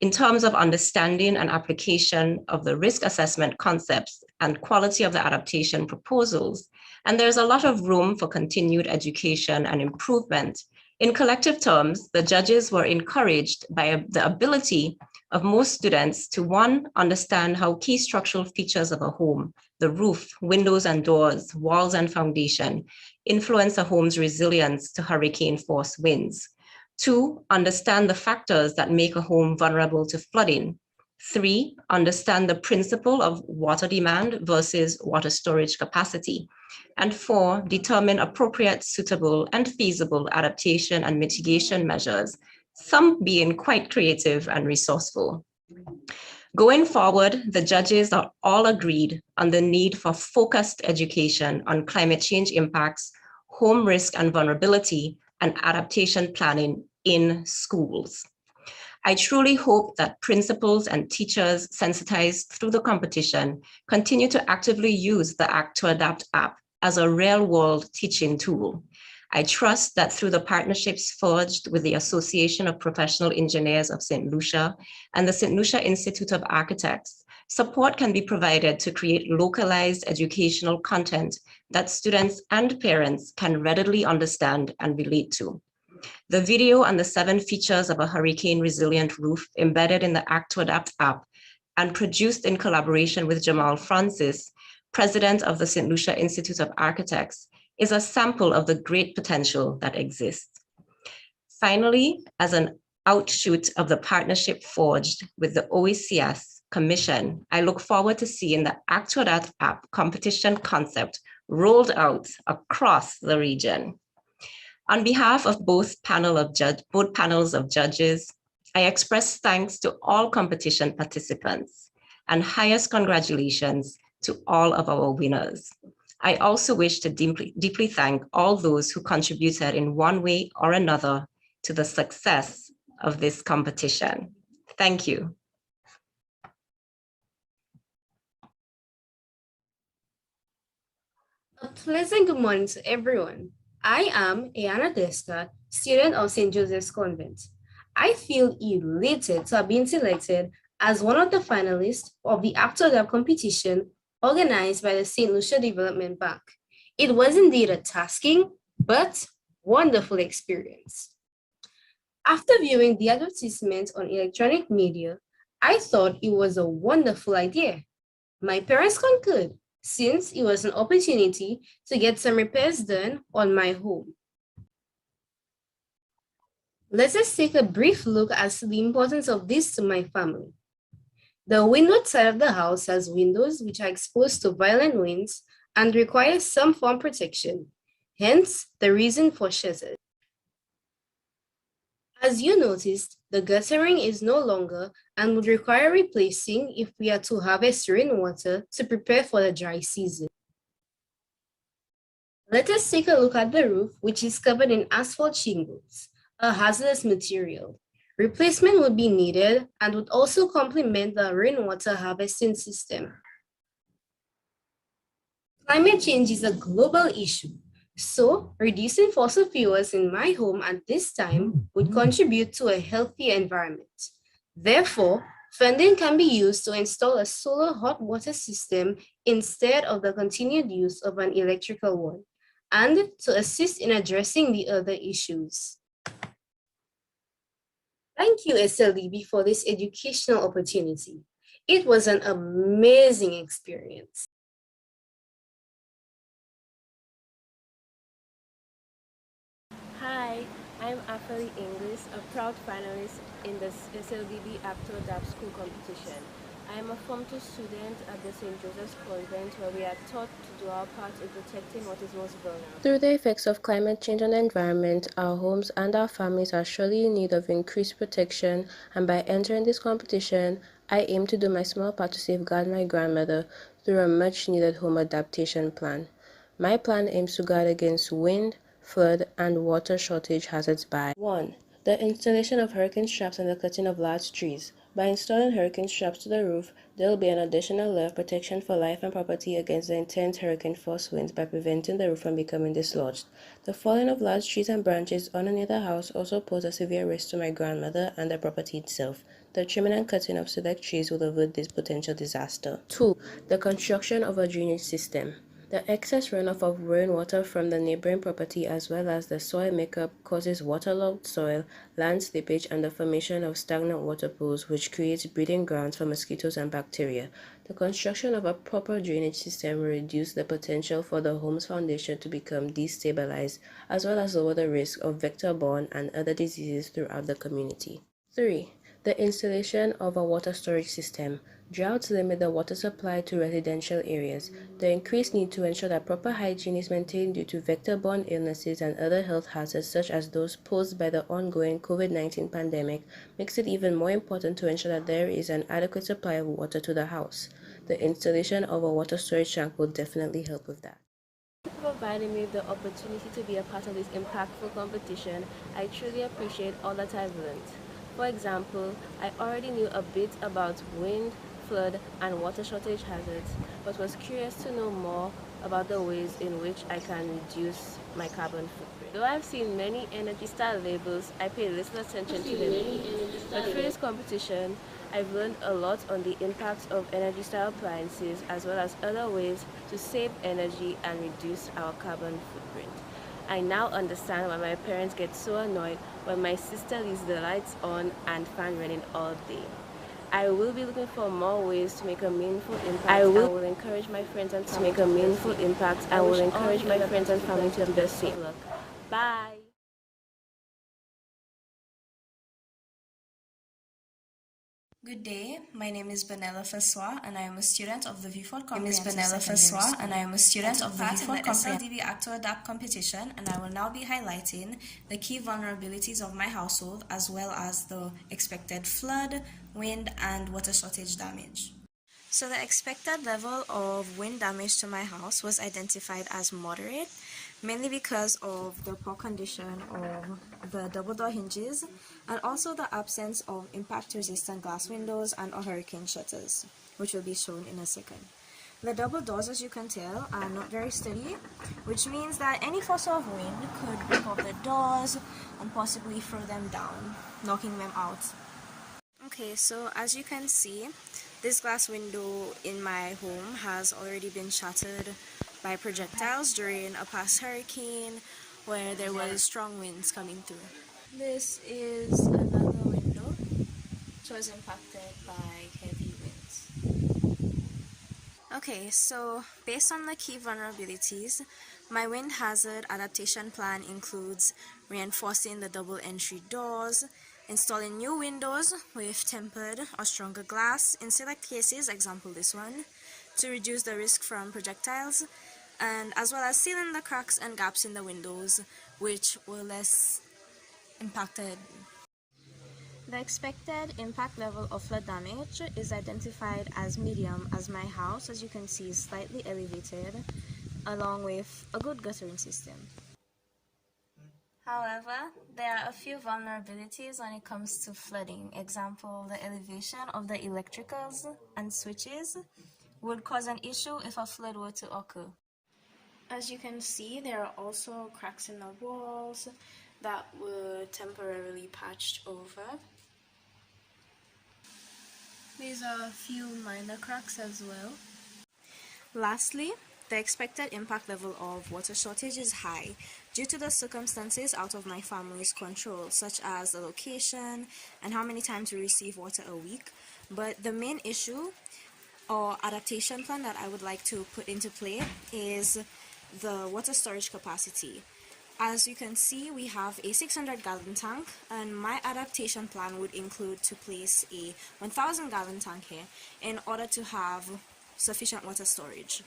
in terms of understanding and application of the risk assessment concepts, and quality of the adaptation proposals, and there's a lot of room for continued education and improvement. In collective terms, the judges were encouraged by the ability of most students to, one, understand how key structural features of a home, the roof, windows and doors, walls and foundation, influence a home's resilience to hurricane-force winds. Two, understand the factors that make a home vulnerable to flooding. Three, understand the principle of water demand versus water storage capacity. And four, determine appropriate, suitable, and feasible adaptation and mitigation measures, some being quite creative and resourceful. Going forward, the judges are all agreed on the need for focused education on climate change impacts, home risk and vulnerability, and adaptation planning in schools. I truly hope that principals and teachers sensitized through the competition continue to actively use the Act2Adapt app as a real-world teaching tool. I trust that through the partnerships forged with the Association of Professional Engineers of St. Lucia and the St. Lucia Institute of Architects, support can be provided to create localized educational content that students and parents can readily understand and relate to. The video and the 7 features of a hurricane-resilient roof embedded in the Act2Adapt app and produced in collaboration with Jamal Francis, president of the St. Lucia Institute of Architects, is a sample of the great potential that exists. Finally, as an outshoot of the partnership forged with the OECS Commission, I look forward to seeing the Act2Adapt app competition concept rolled out across the region. On behalf of both panels of judges, I express thanks to all competition participants and highest congratulations to all of our winners. I also wish to deeply thank all those who contributed in one way or another to the success of this competition. Thank you. A pleasant good morning to everyone. I am Ayana Desta, student of St. Joseph's Convent. I feel elated to have been selected as one of the finalists of the Act2Adapt competition organized by the St. Lucia Development Bank. It was indeed a tasking but wonderful experience. After viewing the advertisement on electronic media, I thought it was a wonderful idea. My parents concurred, since it was an opportunity to get some repairs done on my home. Let us take a brief look as to the importance of this to my family. The windward side of the house has windows which are exposed to violent winds and require some form of protection, hence the reason for shutters. As you noticed, the guttering is no longer and would require replacing if we are to harvest rainwater to prepare for the dry season. Let us take a look at the roof, which is covered in asphalt shingles, a hazardous material. Replacement would be needed and would also complement the rainwater harvesting system. Climate change is a global issue, so reducing fossil fuels in my home at this time would contribute to a healthy environment. Therefore, funding can be used to install a solar hot water system instead of the continued use of an electrical one, and to assist in addressing the other issues. Thank you, SLDB, for this educational opportunity. It was an amazing experience. Hi, I'm Afali Inglis, a proud finalist in the SLDB Act2Adapt school competition. I am a Form 2 student at the St. Joseph's Convent, where we are taught to do our part in protecting what is most vulnerable. Through the effects of climate change on the environment, our homes and our families are surely in need of increased protection, and by entering this competition, I aim to do my small part to safeguard my grandmother through a much-needed home adaptation plan. My plan aims to guard against wind, flood, and water shortage hazards by 1. The installation of hurricane straps and the cutting of large trees. By installing hurricane straps to the roof, there will be an additional layer of protection for life and property against the intense hurricane force winds by preventing the roof from becoming dislodged. The falling of large trees and branches underneath the house also pose a severe risk to my grandmother and the property itself. The trimming and cutting of select trees will avoid this potential disaster. 2. The construction of a drainage system. The excess runoff of rainwater from the neighboring property as well as the soil makeup causes waterlogged soil, land slippage, and the formation of stagnant water pools, which creates breeding grounds for mosquitoes and bacteria. The construction of a proper drainage system will reduce the potential for the home's foundation to become destabilized, as well as lower the risk of vector-borne and other diseases throughout the community. 3. The installation of a water storage system. Droughts limit the water supply to residential areas. The increased need to ensure that proper hygiene is maintained due to vector-borne illnesses and other health hazards such as those posed by the ongoing COVID-19 pandemic makes it even more important to ensure that there is an adequate supply of water to the house. The installation of a water storage tank will definitely help with that. Providing me the opportunity to be a part of this impactful competition, I truly appreciate all that I've learned. For example, I already knew a bit about wind, flood, and water shortage hazards, but was curious to know more about the ways in which I can reduce my carbon footprint. Though I've seen many Energy Star labels, I pay little attention to them. But through this competition, I've learned a lot on the impacts of Energy Star appliances as well as other ways to save energy and reduce our carbon footprint. I now understand why my parents get so annoyed when my sister leaves the lights on and fan running all day. I will be looking for more ways to make a meaningful impact. I will encourage my friends and family to encourage my friends and family to do the same. Bye. Good day, my name is Benella Faswa and I am a student of the V4 Comprehensive SLDB Act2Adapt competition, and I will now be highlighting the key vulnerabilities of my household as well as the expected flood, wind, and water shortage damage. So the expected level of wind damage to my house was identified as moderate, mainly because of the poor condition of the double door hinges and also the absence of impact-resistant glass windows and or hurricane shutters, which will be shown in a second. The double doors, as you can tell, are not very steady, which means that any force of wind could break off the doors and possibly throw them down, knocking them out. Okay, so as you can see, this glass window in my home has already been shattered by projectiles during a past hurricane where there was strong winds coming through. This is another window which was impacted by heavy winds. Okay, so based on the key vulnerabilities, my wind hazard adaptation plan includes reinforcing the double entry doors, installing new windows with tempered or stronger glass in select cases, example this one, to reduce the risk from projectiles, and as well as sealing the cracks and gaps in the windows, which were less impacted. The expected impact level of flood damage is identified as medium, as my house, as you can see, is slightly elevated, along with a good guttering system. However, there are a few vulnerabilities when it comes to flooding. Example, the elevation of the electricals and switches would cause an issue if a flood were to occur. As you can see, there are also cracks in the walls that were temporarily patched over. These are a few minor cracks as well. Lastly, the expected impact level of water shortage is high due to the circumstances out of my family's control, such as the location and how many times we receive water a week. But the main issue or adaptation plan that I would like to put into play is the water storage capacity. As you can see, we have a 600-gallon tank, and my adaptation plan would include to place a 1,000-gallon tank here in order to have sufficient water storage.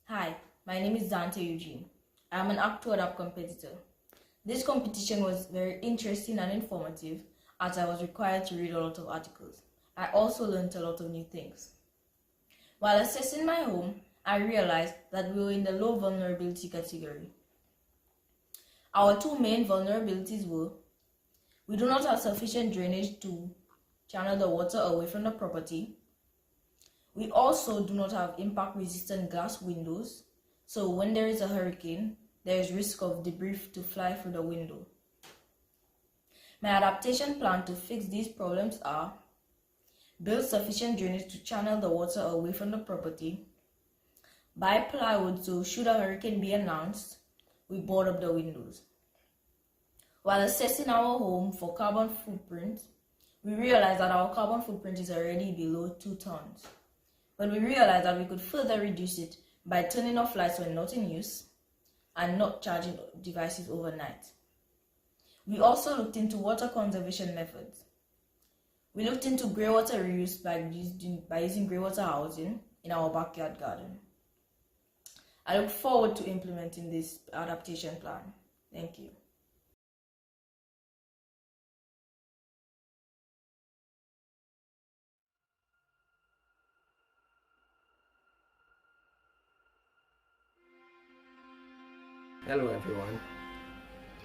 Hi, my name is Dante Eugene. I am an Act2Adapt competitor. This competition was very interesting and informative as I was required to read a lot of articles. I also learned a lot of new things. While assessing my home, I realized that we were in the low vulnerability category. Our two main vulnerabilities were: we do not have sufficient drainage to channel the water away from the property. We also do not have impact-resistant glass windows, so when there is a hurricane, there is risk of debris to fly through the window. My adaptation plan to fix these problems are: build sufficient drainage to channel the water away from the property, buy plywood so should a hurricane be announced, we board up the windows. While assessing our home for carbon footprint, we realized that our carbon footprint is already below 2 tons. But we realized that we could further reduce it by turning off lights when not in use and not charging devices overnight. We also looked into water conservation methods. We looked into grey water reuse by using grey water housing in our backyard garden. I look forward to implementing this adaptation plan. Thank you. Hello everyone,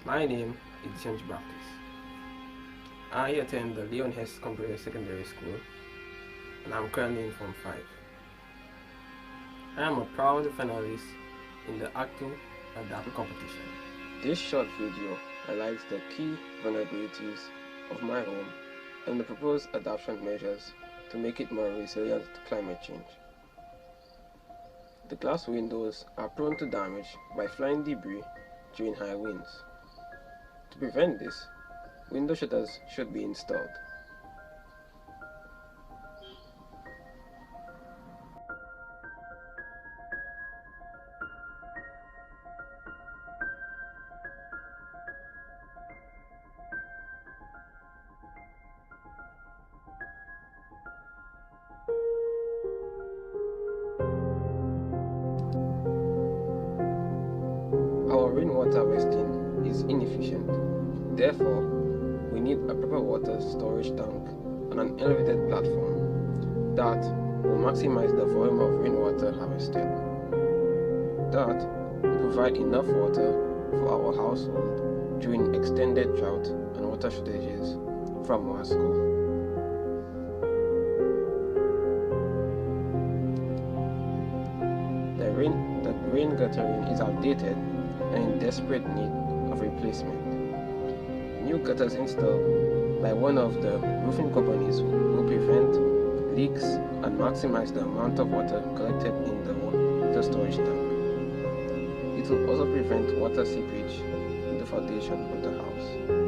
my name is James Baptist. I attend the Leon Hess Comprehensive Secondary School and I'm currently in Form 5. I am a proud finalist in the Act2Adapt competition. This short video highlights the key vulnerabilities of my home and the proposed adaptation measures to make it more resilient to climate change. The glass windows are prone to damage by flying debris during high winds. To prevent this, window shutters should be installed. Our rainwater harvesting is inefficient. Therefore, we need a proper water storage tank on an elevated platform that will maximize the volume of rainwater harvested. That will provide enough water for our household during extended drought and water shortages from our school. The rain guttering is outdated and in desperate need of replacement. New gutters installed by one of the roofing companies will prevent leaks and maximize the amount of water collected in the water storage tank. It will also prevent water seepage in the foundation of the house.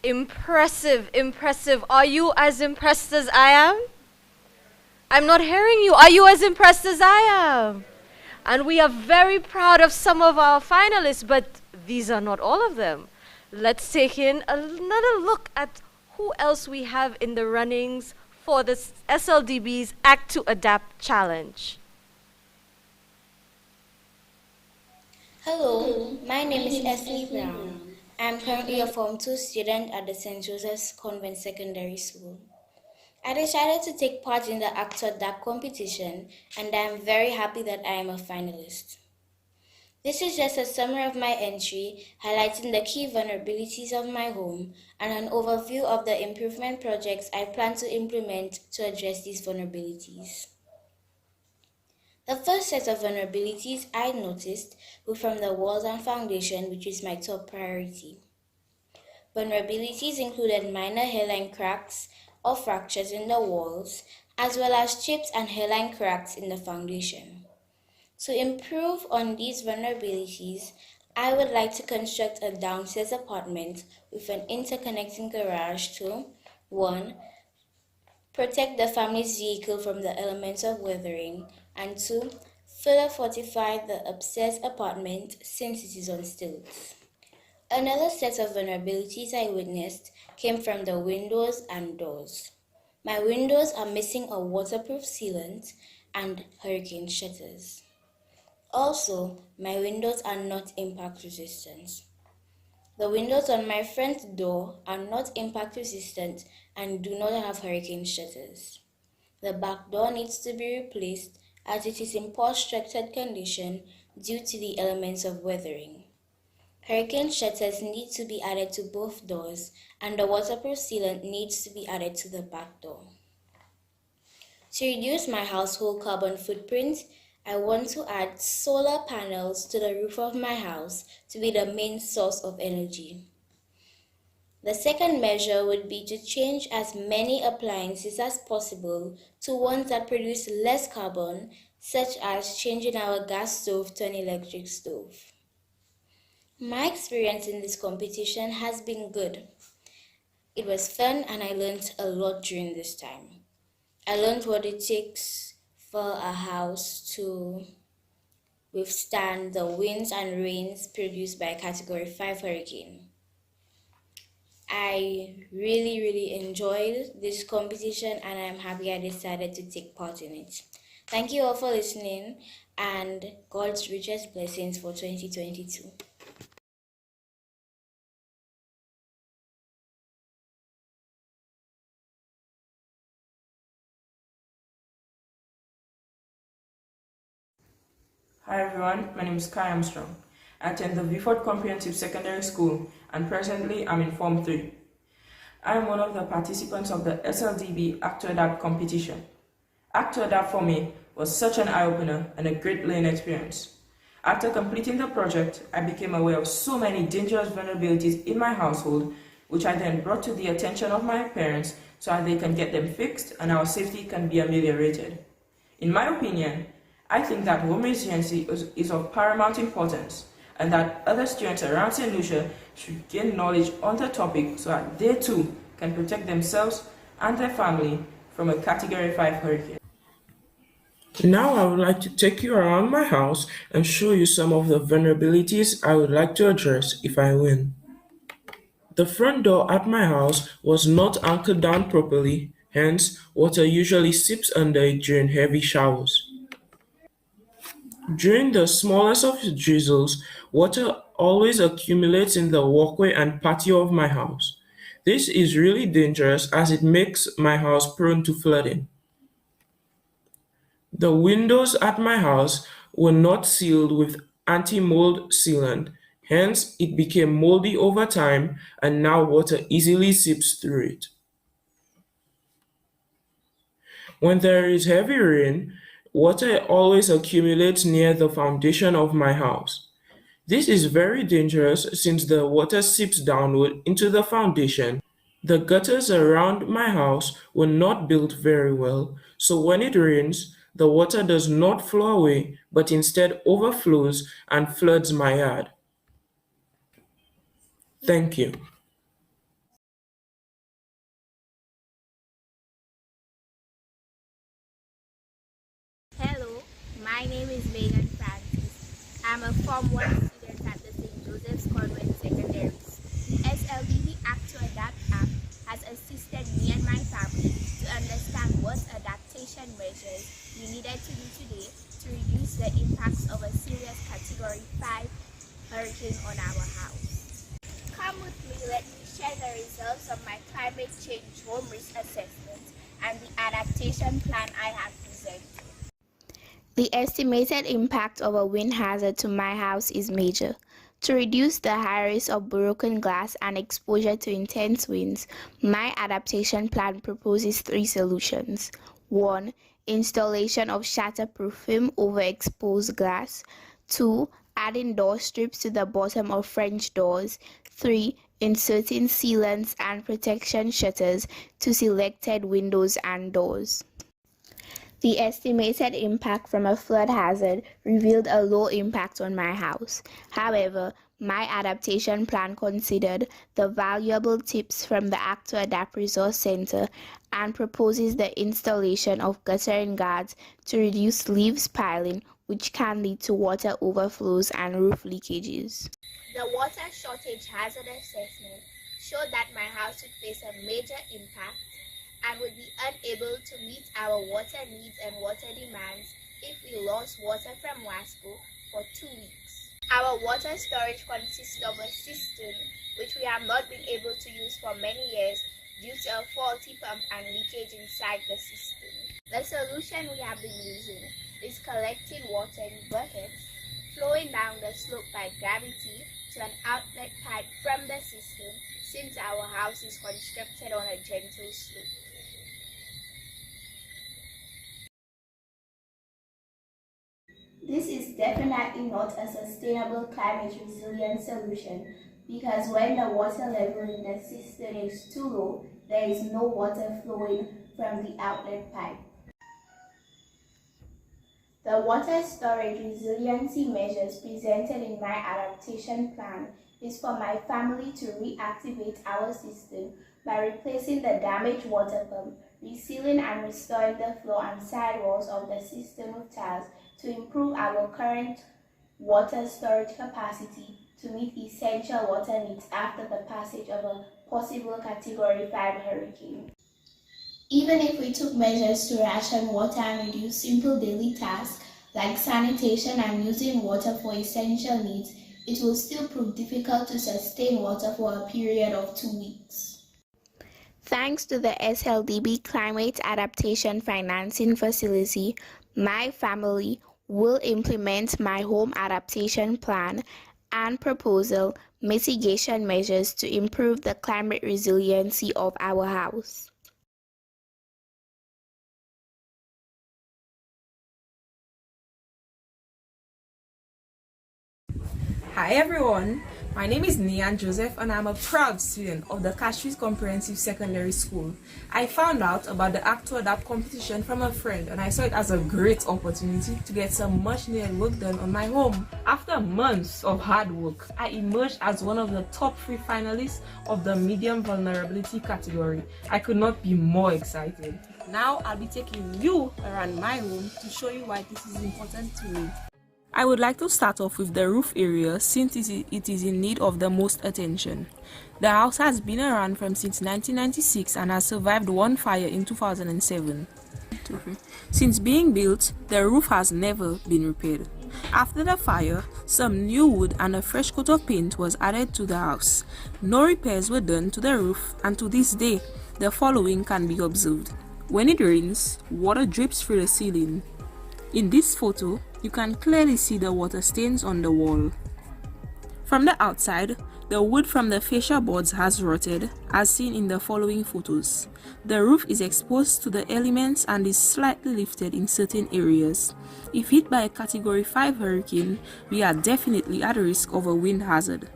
Impressive, impressive. Are you as impressed as I am? I'm not hearing you. Are you as impressed as I am? And we are very proud of some of our finalists, but these are not all of them. Let's take in another look at who else we have in the runnings for the SLDB's Act2Adapt challenge. Hello, my name is Esli Brown. I am currently a Form 2 student at the St. Joseph's Convent Secondary School. I decided to take part in the Act2Adapt competition, and I am very happy that I am a finalist. This is just a summary of my entry, highlighting the key vulnerabilities of my home and an overview of the improvement projects I plan to implement to address these vulnerabilities. The first set of vulnerabilities I noticed were from the walls and foundation, which is my top priority. Vulnerabilities included minor hairline cracks or fractures in the walls, as well as chips and hairline cracks in the foundation. To improve on these vulnerabilities, I would like to construct a downstairs apartment with an interconnecting garage to 1. Protect the family's vehicle from the elements of weathering, and 2. Further fortify the upstairs apartment since it is on stilts. Another set of vulnerabilities I witnessed came from the windows and doors. My windows are missing a waterproof sealant and hurricane shutters. Also, my windows are not impact resistant. The windows on my front door are not impact resistant and do not have hurricane shutters. The back door needs to be replaced as it is in poor structured condition due to the elements of weathering. Hurricane shutters need to be added to both doors, and the waterproof sealant needs to be added to the back door. To reduce my household carbon footprint, I want to add solar panels to the roof of my house to be the main source of energy. The second measure would be to change as many appliances as possible to ones that produce less carbon, such as changing our gas stove to an electric stove. My experience in this competition has been good. It was fun and I learned a lot during this time. I learned what it takes for a house to withstand the winds and rains produced by a Category 5 hurricane. I really enjoyed this competition and I'm happy I decided to take part in it. Thank you all for listening and God's richest blessings for 2022. Hi everyone, my name is Kai Armstrong. I attend the Vifford Comprehensive Secondary School and presently I'm in Form 3. I am one of the participants of the SLDB Act2Adapt competition. Act2Adapt for me was such an eye-opener and a great learning experience. After completing the project, I became aware of so many dangerous vulnerabilities in my household, which I then brought to the attention of my parents so that they can get them fixed and our safety can be ameliorated. In my opinion, I think that home resiliency is of paramount importance and that other students around St. Lucia should gain knowledge on the topic so that they too can protect themselves and their family from a Category 5 hurricane. Now I would like to take you around my house and show you some of the vulnerabilities I would like to address if I win. The front door at my house was not anchored down properly, hence water usually seeps under it during heavy showers. During the smallest of drizzles, water always accumulates in the walkway and patio of my house. This is really dangerous as it makes my house prone to flooding. The windows at my house were not sealed with anti-mold sealant, hence it became moldy over time and now water easily seeps through it. When there is heavy rain, water always accumulates near the foundation of my house. This is very dangerous since the water seeps downward into the foundation. The gutters around my house were not built very well, so when it rains, the water does not flow away, but instead overflows and floods my yard. Thank you. Hello, my name is Megan Francis. I'm a Form 1 student at the St. Joseph's Convent Secondary School. SLDB Act2Adapt app has assisted me and my family to understand what adaptation measures we needed to do today to reduce the impacts of a serious Category 5 hurricane on our house. Come with me, let me share the results of my climate change home risk assessment and the adaptation plan I have presented. The estimated impact of a wind hazard to my house is major. To reduce the high risk of broken glass and exposure to intense winds, my adaptation plan proposes 3 solutions. 1. Installation of shatterproof film over exposed glass. 2. Adding door strips to the bottom of French doors. 3. Inserting sealants and protection shutters to selected windows and doors. The estimated impact from a flood hazard revealed a low impact on my house. However, my adaptation plan considered the valuable tips from the Act2Adapt Resource Center and proposes the installation of guttering guards to reduce leaves piling, which can lead to water overflows and roof leakages. The water shortage hazard assessment showed that my house would face a major impact and would be unable to meet our water needs and water demands if we lost water from WASCO for 2 weeks. Our water storage consists of a cistern which we have not been able to use for many years due to a faulty pump and leakage inside the cistern. The solution we have been using is collecting water in buckets, flowing down the slope by gravity to an outlet pipe from the cistern since our house is constructed on a gentle slope. This is definitely not a sustainable climate resilient solution because when the water level in the cistern is too low, there is no water flowing from the outlet pipe. The water storage resiliency measures presented in my adaptation plan is for my family to reactivate our system by replacing the damaged water pump, resealing and restoring the floor and sidewalls of the system with tiles to improve our current water storage capacity to meet essential water needs after the passage of a possible Category 5 hurricane. Even if we took measures to ration water and reduce simple daily tasks like sanitation and using water for essential needs, it will still prove difficult to sustain water for a period of 2 weeks. Thanks to the SLDB Climate Adaptation Financing Facility, my family will implement my home adaptation plan and proposal mitigation measures to improve the climate resiliency of our house. Hi everyone, my name is Nian Joseph and I'm a proud student of the Castries Comprehensive Secondary School. I found out about the Act2Adapt competition from a friend and I saw it as a great opportunity to get some much needed work done on my home. After months of hard work, I emerged as one of the top 3 finalists of the medium vulnerability category. I could not be more excited. Now I'll be taking you around my home to show you why this is important to me. I would like to start off with the roof area since it is in need of the most attention. The house has been around since 1996 and has survived one fire in 2007. Since being built, the roof has never been repaired. After the fire, some new wood and a fresh coat of paint was added to the house. No repairs were done to the roof, and to this day, the following can be observed. When it rains, water drips through the ceiling. In this photo, you can clearly see the water stains on the wall. From the outside, the wood from the fascia boards has rotted, as seen in the following photos. The roof is exposed to the elements and is slightly lifted in certain areas. If hit by a Category 5 hurricane, we are definitely at risk of a wind hazard.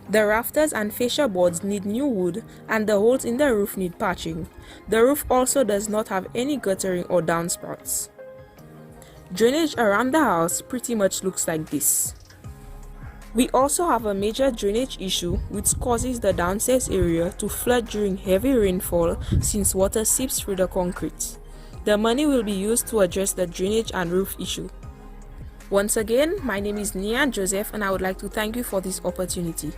The rafters and fascia boards need new wood and the holes in the roof need patching. The roof also does not have any guttering or downspouts. Drainage around the house pretty much looks like this. We also have a major drainage issue which causes the downstairs area to flood during heavy rainfall since water seeps through the concrete. The money will be used to address the drainage and roof issue. Once again, my name is Nian Joseph and I would like to thank you for this opportunity.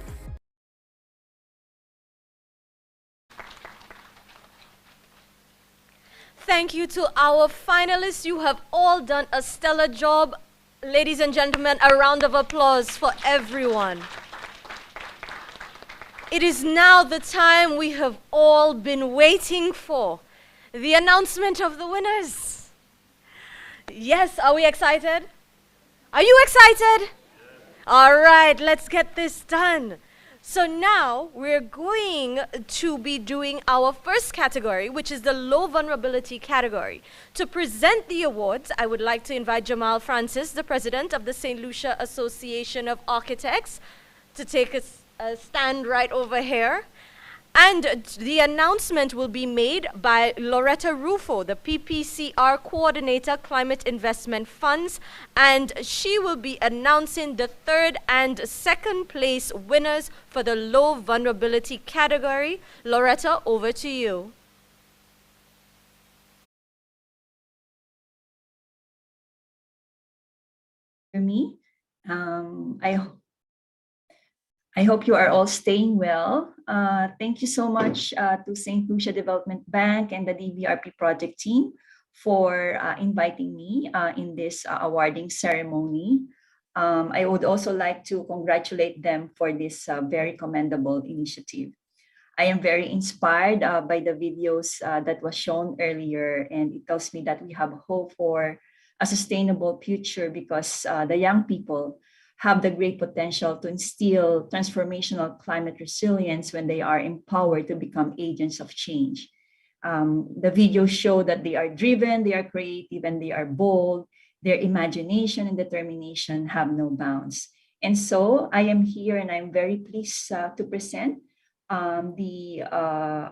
Thank you to our finalists. You have all done a stellar job. Ladies and gentlemen, a round of applause for everyone. It is now the time we have all been waiting for, the announcement of the winners. Yes, are we excited? Are you excited? All right, let's get this done. So now we're going to be doing our first category, which is the low vulnerability category. To present the awards, I would like to invite Jamal Francis, the president of the St. Lucia Association of Architects, to take a stand right over here. And the announcement will be made by Loretta Rufo, the PPCR Coordinator, Climate Investment Funds, and she will be announcing the 3rd and 2nd place winners for the low vulnerability category. Loretta, over to you. For me, I hope you are all staying well. Thank you so much to St. Lucia Development Bank and the DVRP project team for inviting me in this awarding ceremony. I would also like to congratulate them for this very commendable initiative. I am very inspired by the videos that was shown earlier, and it tells me that we have hope for a sustainable future because the young people have the great potential to instill transformational climate resilience when they are empowered to become agents of change. The videos show that they are driven, they are creative, and they are bold. Their imagination and determination have no bounds. And so I am here and I'm very pleased to present the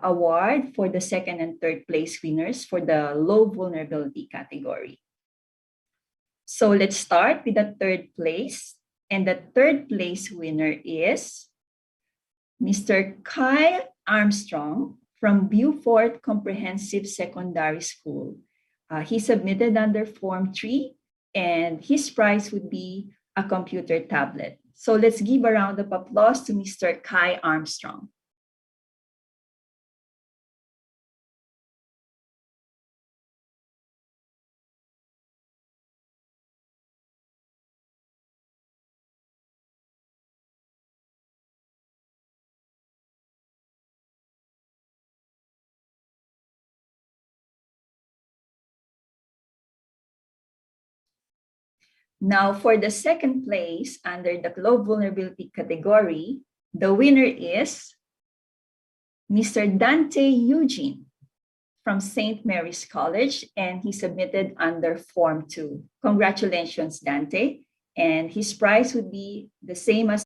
award for the second and third place winners for the low vulnerability category. So let's start with the third place. And the third place winner is Mr. Kyle Armstrong from Beaufort Comprehensive Secondary School. He submitted under Form 3, and his prize would be a computer tablet. So let's give a round of applause to Mr. Kyle Armstrong. Now, for the second place under the low vulnerability category, the winner is Mr. Dante Eugene from St. Mary's College, and he submitted under Form 2. Congratulations, Dante. And his prize would be the same as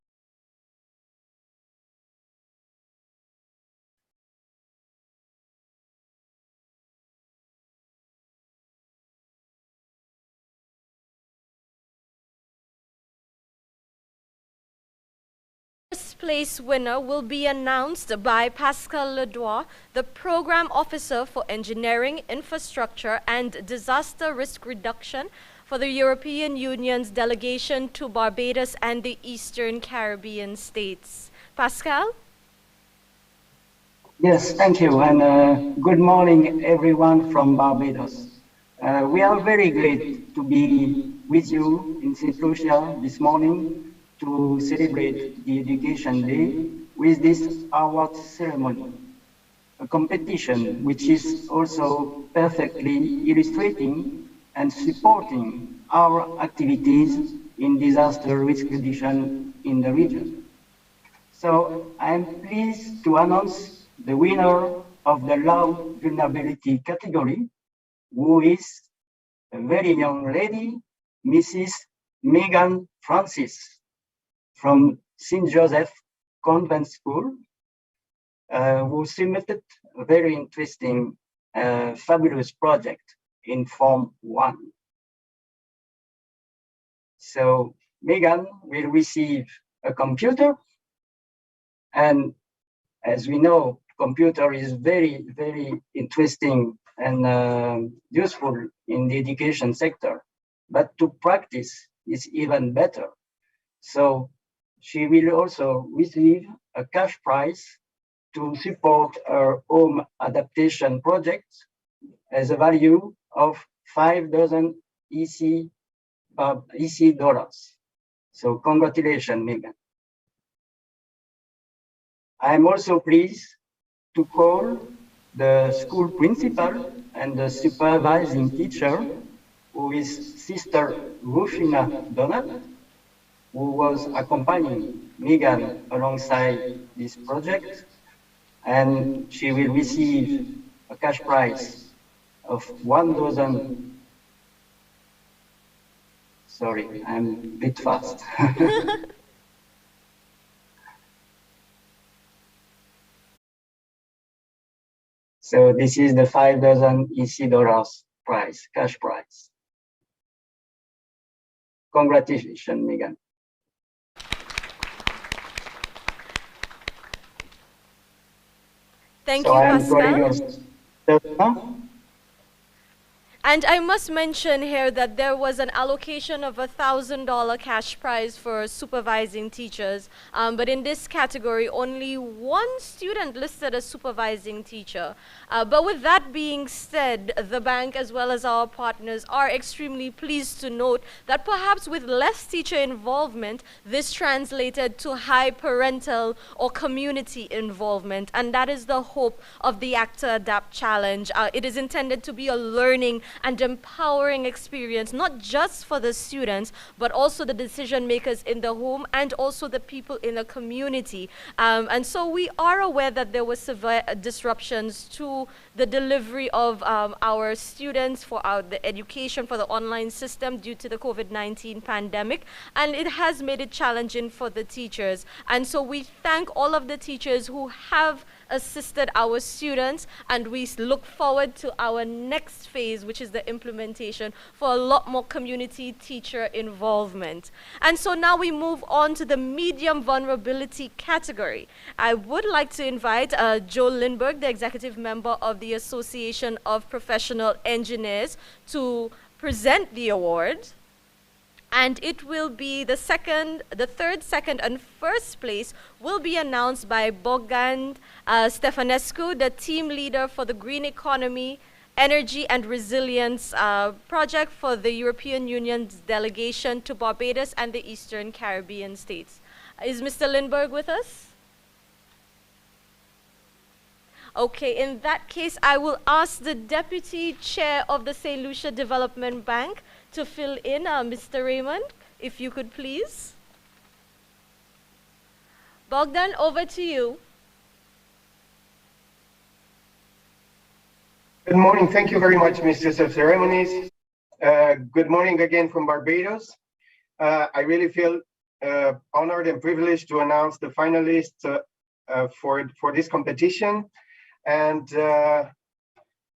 First place winner will be announced by Pascal Ledoux, the Program Officer for Engineering, Infrastructure and Disaster Risk Reduction for the European Union's delegation to Barbados and the Eastern Caribbean states. Pascal? Yes, thank you, and good morning, everyone from Barbados. We are very glad to be with you in St. Lucia this morning to celebrate the Education Day with this award ceremony, a competition which is also perfectly illustrating and supporting our activities in disaster risk reduction in the region. So I'm pleased to announce the winner of the low vulnerability category, who is a very young lady, Mrs. Megan Francis from St. Joseph Convent School, who submitted a very interesting, fabulous project in Form 1. So Megan will receive a computer, and as we know, computer is very, very interesting and useful in the education sector, but to practice is even better. So she will also receive a cash prize to support her home adaptation project as a value of 5,000 EC dollars. So congratulations, Megan. I'm also pleased to call the school principal and the supervising teacher, who is Sister Rufina Donald, who was accompanying Megan alongside this project, and she will receive a cash prize of 1,000. Sorry, I'm a bit fast. So this is the 5,000 EC dollars prize, cash prize. Congratulations, Megan. Thank you, Pascal. And I must mention here that there was an allocation of a $1,000 cash prize for supervising teachers. But in this category, only one student listed as supervising teacher. But with that being said, the bank as well as our partners are extremely pleased to note that perhaps with less teacher involvement, this translated to high parental or community involvement. And that is the hope of the Act2Adapt challenge. It is intended to be a learning and empowering experience, not just for the students, but also the decision makers in the home and also the people in the community. And so we are aware that there were severe disruptions to the delivery of our students for the education for the online system due to the COVID-19 pandemic, and it has made it challenging for the teachers. And so we thank all of the teachers who have assisted our students, and we look forward to our next phase, which is the implementation for a lot more community teacher involvement. And so now we move on to the medium vulnerability category. I would like to invite Joe Lindbergh, the executive member of the Association of Professional Engineers, to present the award. And it will be the third, second, and first place will be announced by Bogdan Stefanescu, the team leader for the Green Economy, Energy and Resilience project for the European Union's delegation to Barbados and the Eastern Caribbean states. Is Mr. Lindbergh with us? Okay, in that case, I will ask the Deputy Chair of the St. Lucia Development Bank to fill in, Mr. Raymond, if you could please. Bogdan, over to you. Good morning. Thank you very much, Mistress of Ceremonies. Good morning again from Barbados. I really feel honored and privileged to announce the finalists for this competition. And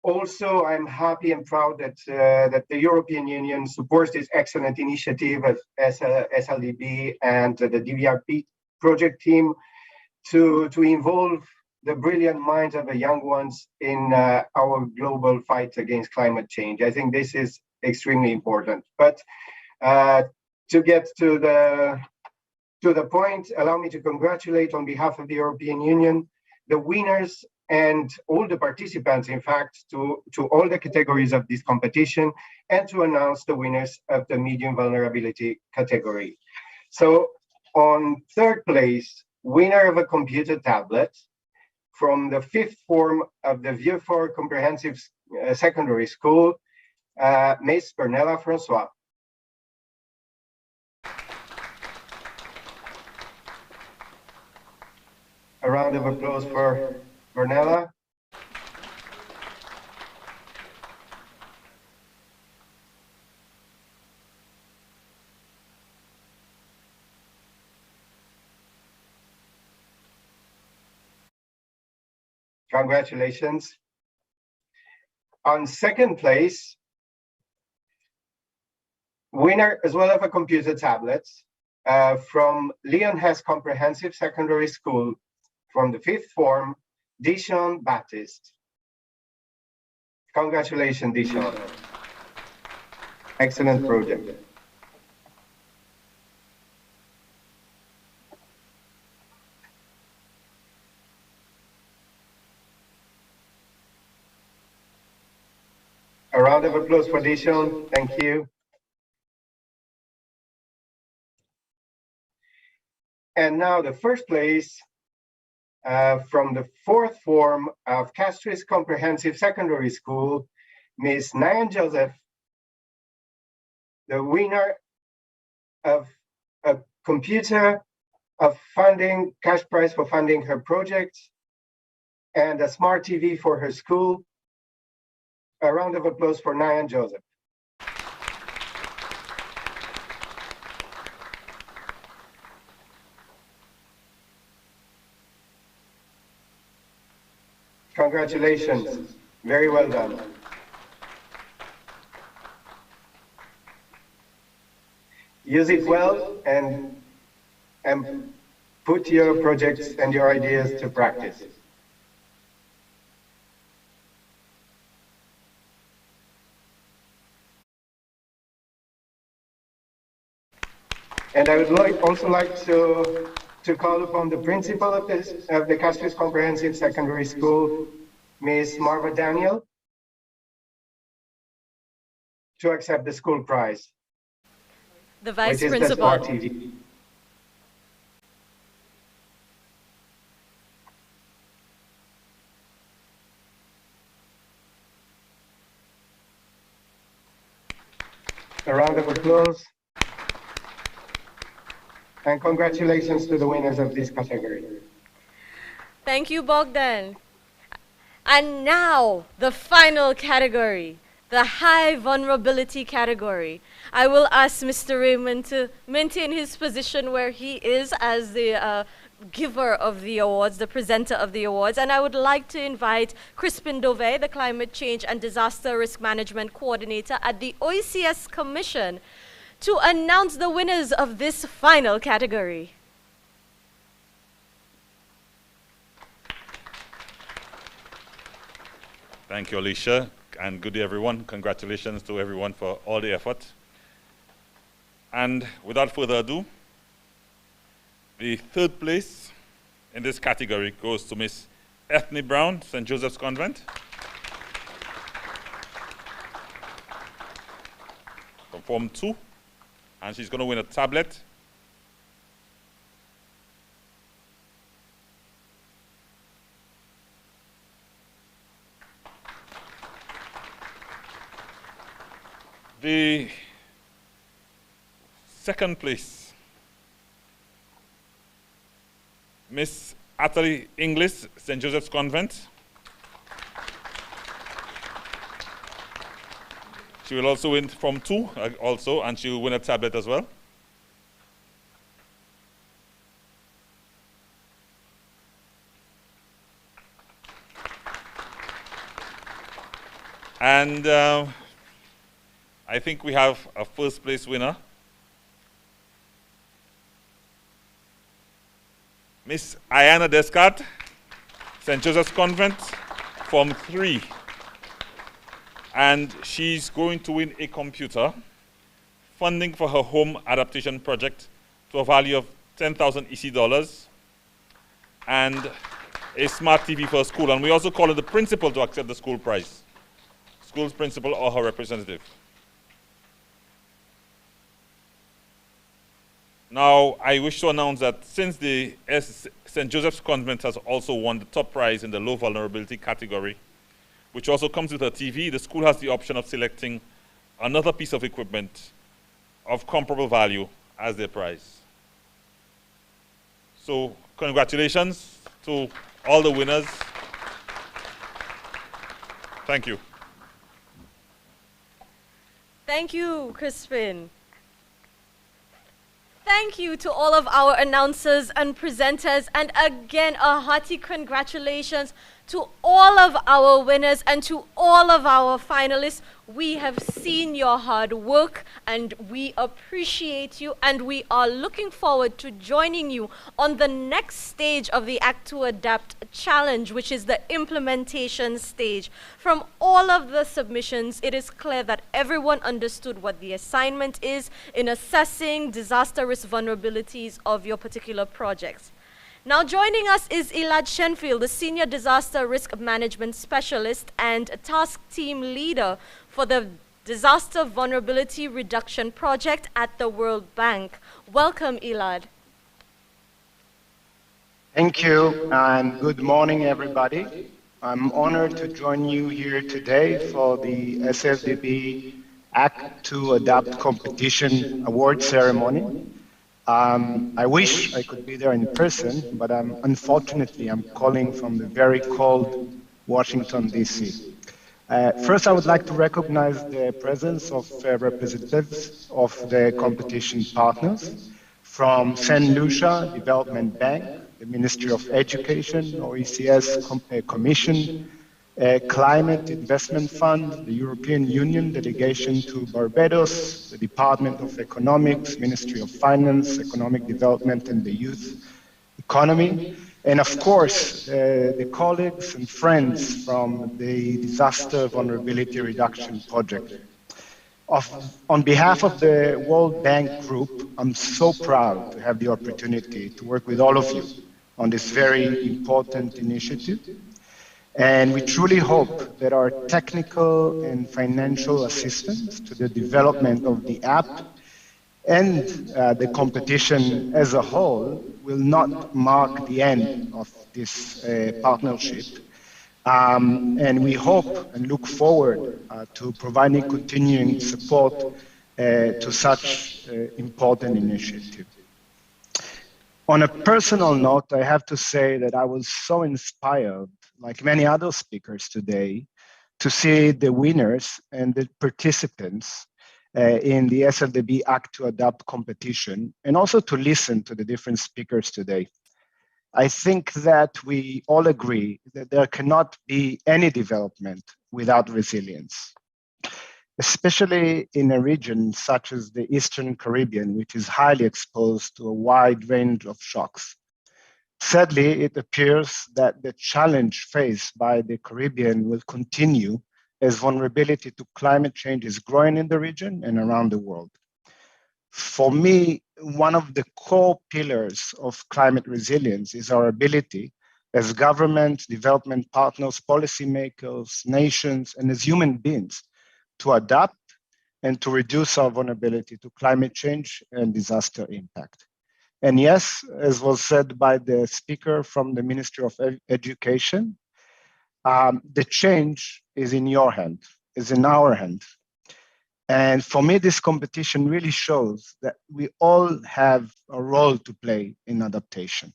also, I'm happy and proud that the European Union supports this excellent initiative of SLDB and the DVRP project team to involve the brilliant minds of the young ones in our global fight against climate change. I think this is extremely important. But to get to the point, allow me to congratulate on behalf of the European Union the winners and all the participants, in fact, to all the categories of this competition, and to announce the winners of the medium vulnerability category. So on third place, winner of a computer tablet from the 5th form of the Vieux-Fort Comprehensive Secondary School, Miss Bernella Francois. A round of applause for Bernella. Congratulations. On second place, winner as well of a computer tablet from Leon Hess Comprehensive Secondary School from the 5th form, Dishon Baptiste. Congratulations, Dishon. Excellent project. A round of applause for Dishon. Thank you. And now the first place from the 4th form of Castries Comprehensive Secondary School, Miss Nayan Joseph, the winner of a computer of funding, cash prize for funding her project, and a smart TV for her school. A round of applause for Nayan Joseph. Congratulations. Very well done. Use it well and put your projects and your ideas to practice. And I would also like to call upon the principal of the Castries Comprehensive Secondary School, Ms. Marva Daniel, to accept the school prize. The vice which principal. is the Smart TV. A round of applause. And congratulations to the winners of this category. Thank you, Bogdan. And now, the final category, the high vulnerability category. I will ask Mr. Raymond to maintain his position where he is as the giver of the awards, the presenter of the awards. And I would like to invite Crispin Dove, the Climate Change and Disaster Risk Management Coordinator at the OECS Commission, to announce the winners of this final category. Thank you, Alicia, and good day, everyone. Congratulations to everyone for all the effort. And without further ado, the third place in this category goes to Miss Ethne Brown, St. Joseph's Convent. From Form 2, and she's going to win a tablet. The second place, Miss Atali Inglis, St. Joseph's Convent. She will also win from 2 also, and she will win a tablet as well. And I think we have a first place winner. Miss Ayana Descartes, St. Joseph's Convent, Form 3. And she's going to win a computer, funding for her home adaptation project to a value of 10,000 EC dollars, and a smart TV for her school. And we also call on the principal to accept the school prize, school's principal or her representative. Now, I wish to announce that since the St. Joseph's Convent has also won the top prize in the low vulnerability category, which also comes with a TV, the school has the option of selecting another piece of equipment of comparable value as their prize. So, congratulations to all the winners. Thank you. Thank you, Crispin. Thank you to all of our announcers and presenters, and again, a hearty congratulations to all of our winners and to all of our finalists. We have seen your hard work and we appreciate you, and we are looking forward to joining you on the next stage of the Act2Adapt challenge, which is the implementation stage. From all of the submissions, it is clear that everyone understood what the assignment is in assessing disaster risk vulnerabilities of your particular projects. Now joining us is Elad Shenfield, the Senior Disaster Risk Management Specialist and Task Team Leader for the Disaster Vulnerability Reduction Project at the World Bank. Welcome, Elad. Thank you, and good morning, everybody. I'm honored to join you here today for the SLDB Act2Adapt competition award ceremony. I wish I could be there in person, but unfortunately I'm calling from the very cold Washington, D.C. First, I would like to recognize the presence of representatives of the competition partners from St. Lucia Development Bank, the Ministry of Education, OECS Commission, Climate Investment Fund, the European Union delegation to Barbados, the Department of Economics, Ministry of Finance, Economic Development and the Youth Economy, and of course, the colleagues and friends from the Disaster Vulnerability Reduction Project. On behalf of the World Bank Group, I'm so proud to have the opportunity to work with all of you on this very important initiative. And we truly hope that our technical and financial assistance to the development of the app and the competition as a whole will not mark the end of this partnership. And we hope and look forward to providing continuing support to such important initiative. On a personal note, I have to say that I was so inspired, like many other speakers today, to see the winners and the participants in the SLDB Act2Adapt competition, and also to listen to the different speakers today. I think that we all agree that there cannot be any development without resilience, especially in a region such as the Eastern Caribbean, which is highly exposed to a wide range of shocks. Sadly, it appears that the challenge faced by the Caribbean will continue as vulnerability to climate change is growing in the region and around the world. For me, one of the core pillars of climate resilience is our ability as governments, development partners, policymakers, nations, and as human beings to adapt and to reduce our vulnerability to climate change and disaster impact. And yes, as was said by the speaker from the Ministry of Education, the change is in your hand, is in our hand. And for me, this competition really shows that we all have a role to play in adaptation,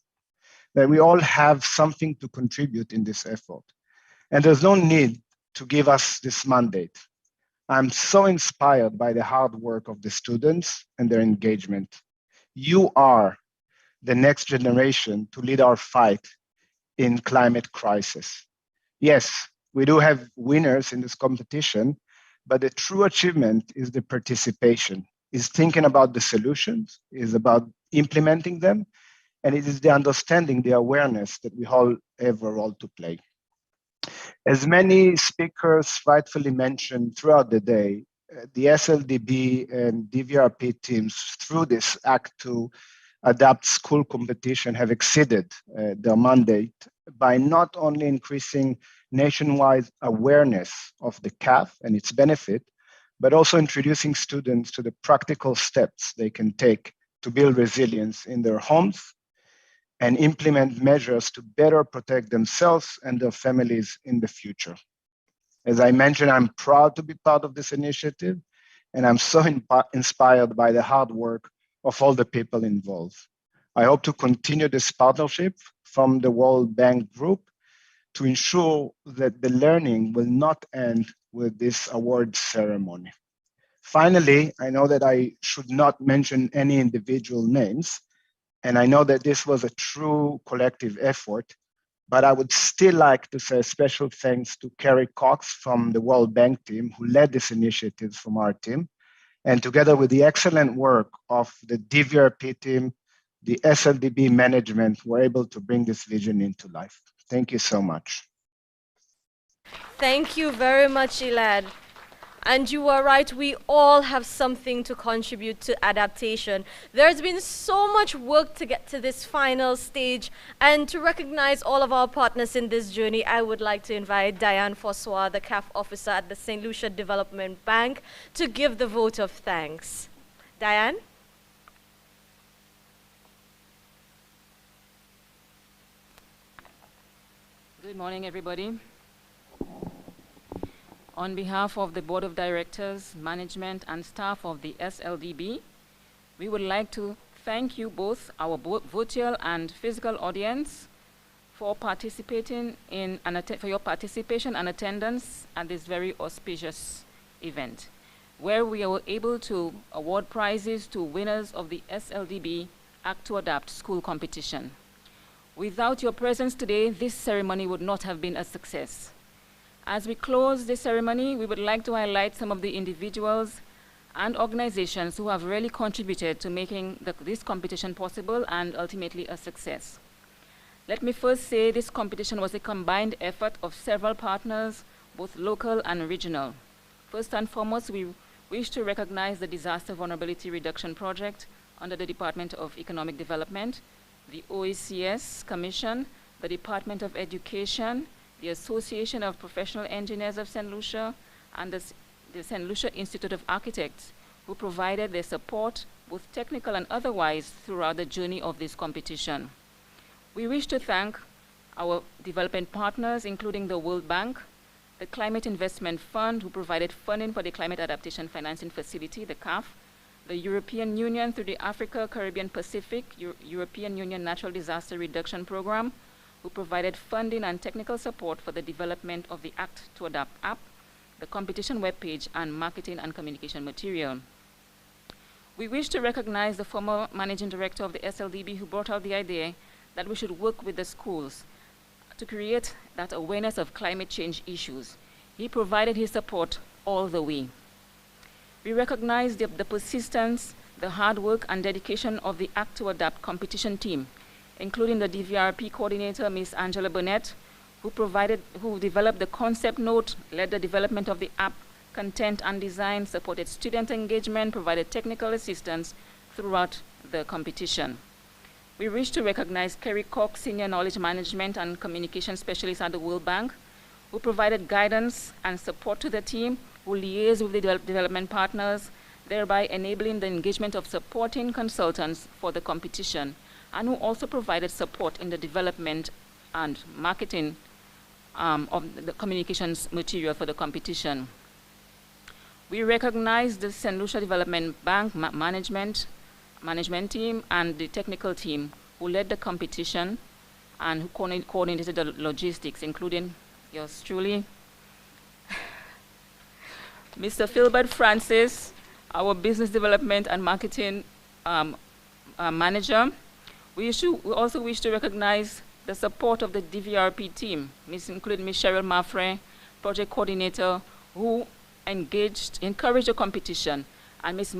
that we all have something to contribute in this effort. And there's no need to give us this mandate. I'm so inspired by the hard work of the students and their engagement. You are the next generation to lead our fight in climate crisis. Yes, we do have winners in this competition, but the true achievement is the participation, is thinking about the solutions, is about implementing them, and it is the understanding, the awareness that we all have a role to play. As many speakers rightfully mentioned throughout the day, the SLDB and DVRP teams through this Act2Adapt school competition have exceeded their mandate by not only increasing nationwide awareness of the CAF and its benefit, but also introducing students to the practical steps they can take to build resilience in their homes and implement measures to better protect themselves and their families in the future. As I mentioned, I'm proud to be part of this initiative, and I'm so inspired by the hard work of all the people involved. I hope to continue this partnership from the World Bank Group to ensure that the learning will not end with this award ceremony. Finally, I know that I should not mention any individual names, and I know that this was a true collective effort, but I would still like to say a special thanks to Kerry Cox from the World Bank team, who led this initiative from our team, and together with the excellent work of the DVRP team, the SLDB management, were able to bring this vision into life. Thank you so much. Thank you very much, Elad. And you are right, we all have something to contribute to adaptation. There's been so much work to get to this final stage, and to recognize all of our partners in this journey, I would like to invite Diane Fossois, the CAF officer at the St. Lucia Development Bank, to give the vote of thanks. Diane? Good morning, everybody. On behalf of the Board of Directors, management, and staff of the SLDB, we would like to thank you both, our virtual and physical audience, for participating in for your participation and attendance at this very auspicious event, where we were able to award prizes to winners of the SLDB Act2Adapt school competition. Without your presence today, this ceremony would not have been a success. As we close this ceremony, we would like to highlight some of the individuals and organizations who have really contributed to making this competition possible and ultimately a success. Let me first say this competition was a combined effort of several partners, both local and regional. First and foremost, we We wish to recognize the Disaster Vulnerability Reduction Project under the Department of Economic Development, the OECS Commission, the Department of Education, the Association of Professional Engineers of St. Lucia, and the St. Lucia Institute of Architects, who provided their support, both technical and otherwise, throughout the journey of this competition. We wish to thank our development partners, including the World Bank, the Climate Investment Fund, who provided funding for the Climate Adaptation Financing Facility, the CAF, the European Union through the Africa, Caribbean, Pacific, European Union Natural Disaster Reduction Program, who provided funding and technical support for the development of the Act2Adapt app, the competition webpage, and marketing and communication material. We wish to recognize the former managing director of the SLDB who brought out the idea that we should work with the schools to create that awareness of climate change issues. He provided his support all the way. We recognize the persistence, the hard work, and dedication of the Act2Adapt competition team, including the DVRP coordinator, Ms. Angela Burnett, who developed the concept note, led the development of the app, content and design, supported student engagement, provided technical assistance throughout the competition. We wish to recognize Kerry Cox, Senior Knowledge Management and Communication Specialist at the World Bank, who provided guidance and support to the team, who liaised with the development partners, thereby enabling the engagement of supporting consultants for the competition, and who also provided support in the development and marketing of the communications material for the competition. We recognize the St. Lucia Development Bank management team and the technical team who led the competition and who coordinated the logistics, including yours truly, Mr. Philbert Francis, our business development and marketing manager. We also wish to recognize the support of the DVRP team, including Ms. Cheryl Maffrey, project coordinator, who encouraged the competition, and Ms.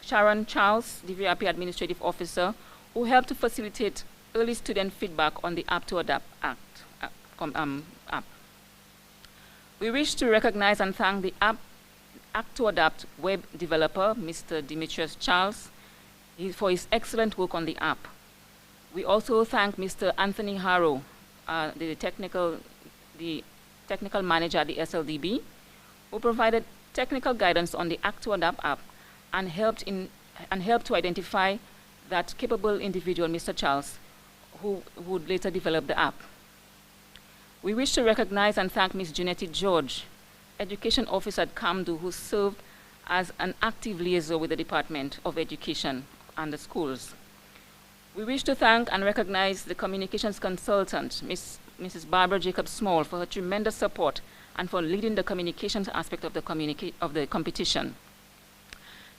Sharon Charles, DVRP administrative officer, who helped to facilitate early student feedback on the Act2Adapt app. We wish to recognize and thank the Act2Adapt web developer, Mr. Demetrius Charles, for his excellent work on the app. We also thank Mr. Anthony Harrow, the technical manager at the SLDB, who provided technical guidance on the Act2Adapt app and helped to identify that capable individual, Mr. Charles, who would later develop the app. We wish to recognize and thank Ms. Janetti George, Education Officer at CAMDU, who served as an active liaison with the Department of Education and the schools. We wish to thank and recognize the communications consultant, Mrs. Barbara Jacob-Small, for her tremendous support and for leading the communications aspect of the competition.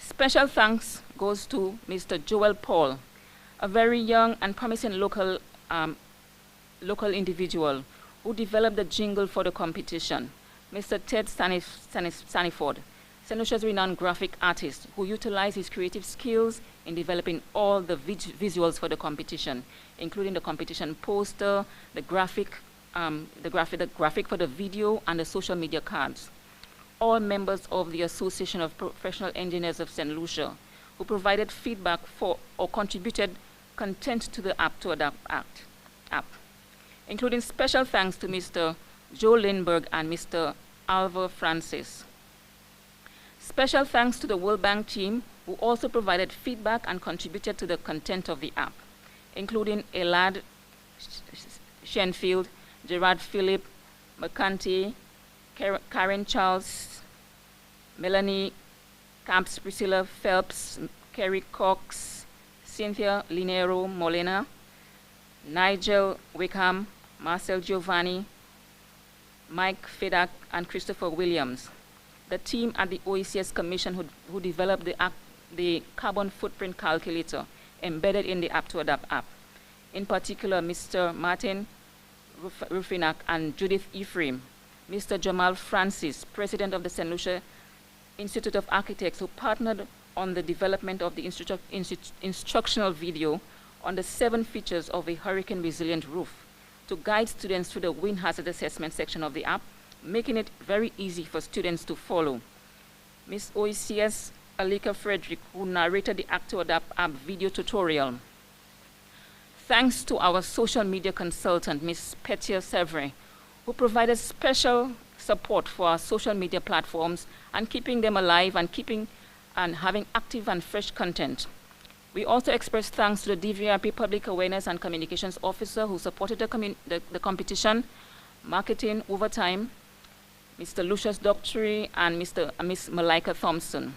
Special thanks goes to Mr. Joel Paul, a very young and promising local individual who developed the jingle for the competition. Mr. Ted Saniford, St. Lucia's renowned graphic artist, who utilized his creative skills in developing all the visuals for the competition, including the competition poster, the graphic for the video, and the social media cards. All members of the Association of Professional Engineers of St. Lucia, who provided feedback for or contributed content to the Act2Adapt app, including special thanks to Mr. Joe Lindbergh and Mr. Alva Francis. Special thanks to the World Bank team, who also provided feedback and contributed to the content of the app, including Elad Shenfield, Gerard Phillip, McCanty, Karen Charles, Melanie Camps, Priscilla Phelps, Kerry Cox, Cynthia Linero Molina, Nigel Wickham, Marcel Giovanni, Mike Fedak, and Christopher Williams. The team at the OECS Commission who developed the carbon footprint calculator embedded in the Act2Adapt app. In particular, Mr. Martin Rufinak and Judith Ephraim, Mr. Jamal Francis, president of the St. Lucia Institute of Architects, who partnered on the development of the instructional video on the 7 features of a hurricane-resilient roof to guide students through the wind hazard assessment section of the app, making it very easy for students to follow. Ms. OECS Alika Frederick, who narrated the Act2Adapt app video tutorial. Thanks to our social media consultant, Ms. Petia Sevre, who provided special support for our social media platforms and keeping them alive and having active and fresh content. We also express thanks to the DVRP Public Awareness and Communications Officer who supported the competition, marketing over time, Mr. Lucius Doctory and Ms. Malika Thompson.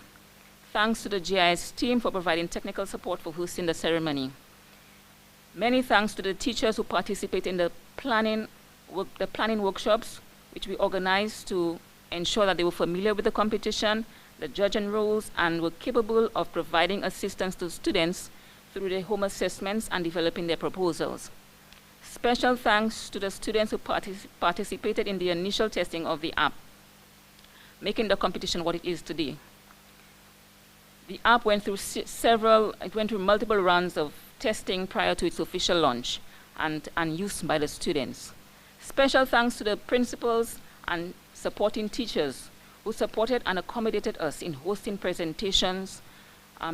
Thanks to the GIS team for providing technical support for hosting the ceremony. Many thanks to the teachers who participate in the planning workshops, which we organized to ensure that they were familiar with the competition, the judging rules, and were capable of providing assistance to students through their home assessments and developing their proposals. Special thanks to the students who participated in the initial testing of the app, making the competition what it is today. The app went through multiple rounds of testing prior to its official launch and use by the students. Special thanks to the principals and supporting teachers who supported and accommodated us in hosting presentations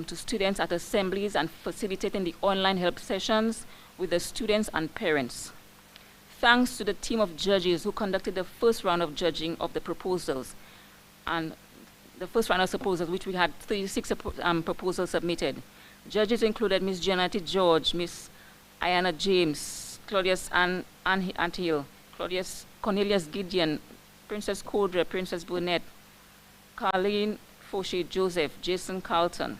to students at assemblies and facilitating the online help sessions with the students and parents. Thanks to the team of judges who conducted the first round of judging of the proposals, and the first round of proposals, which we had 36 proposals submitted. Judges included Ms. Janati George, Ms. Ayana James, Claudius Ann Antiel, Cornelius Gideon, Princess Codra, Princess Burnett, Carleen Fauché Joseph, Jason Carlton.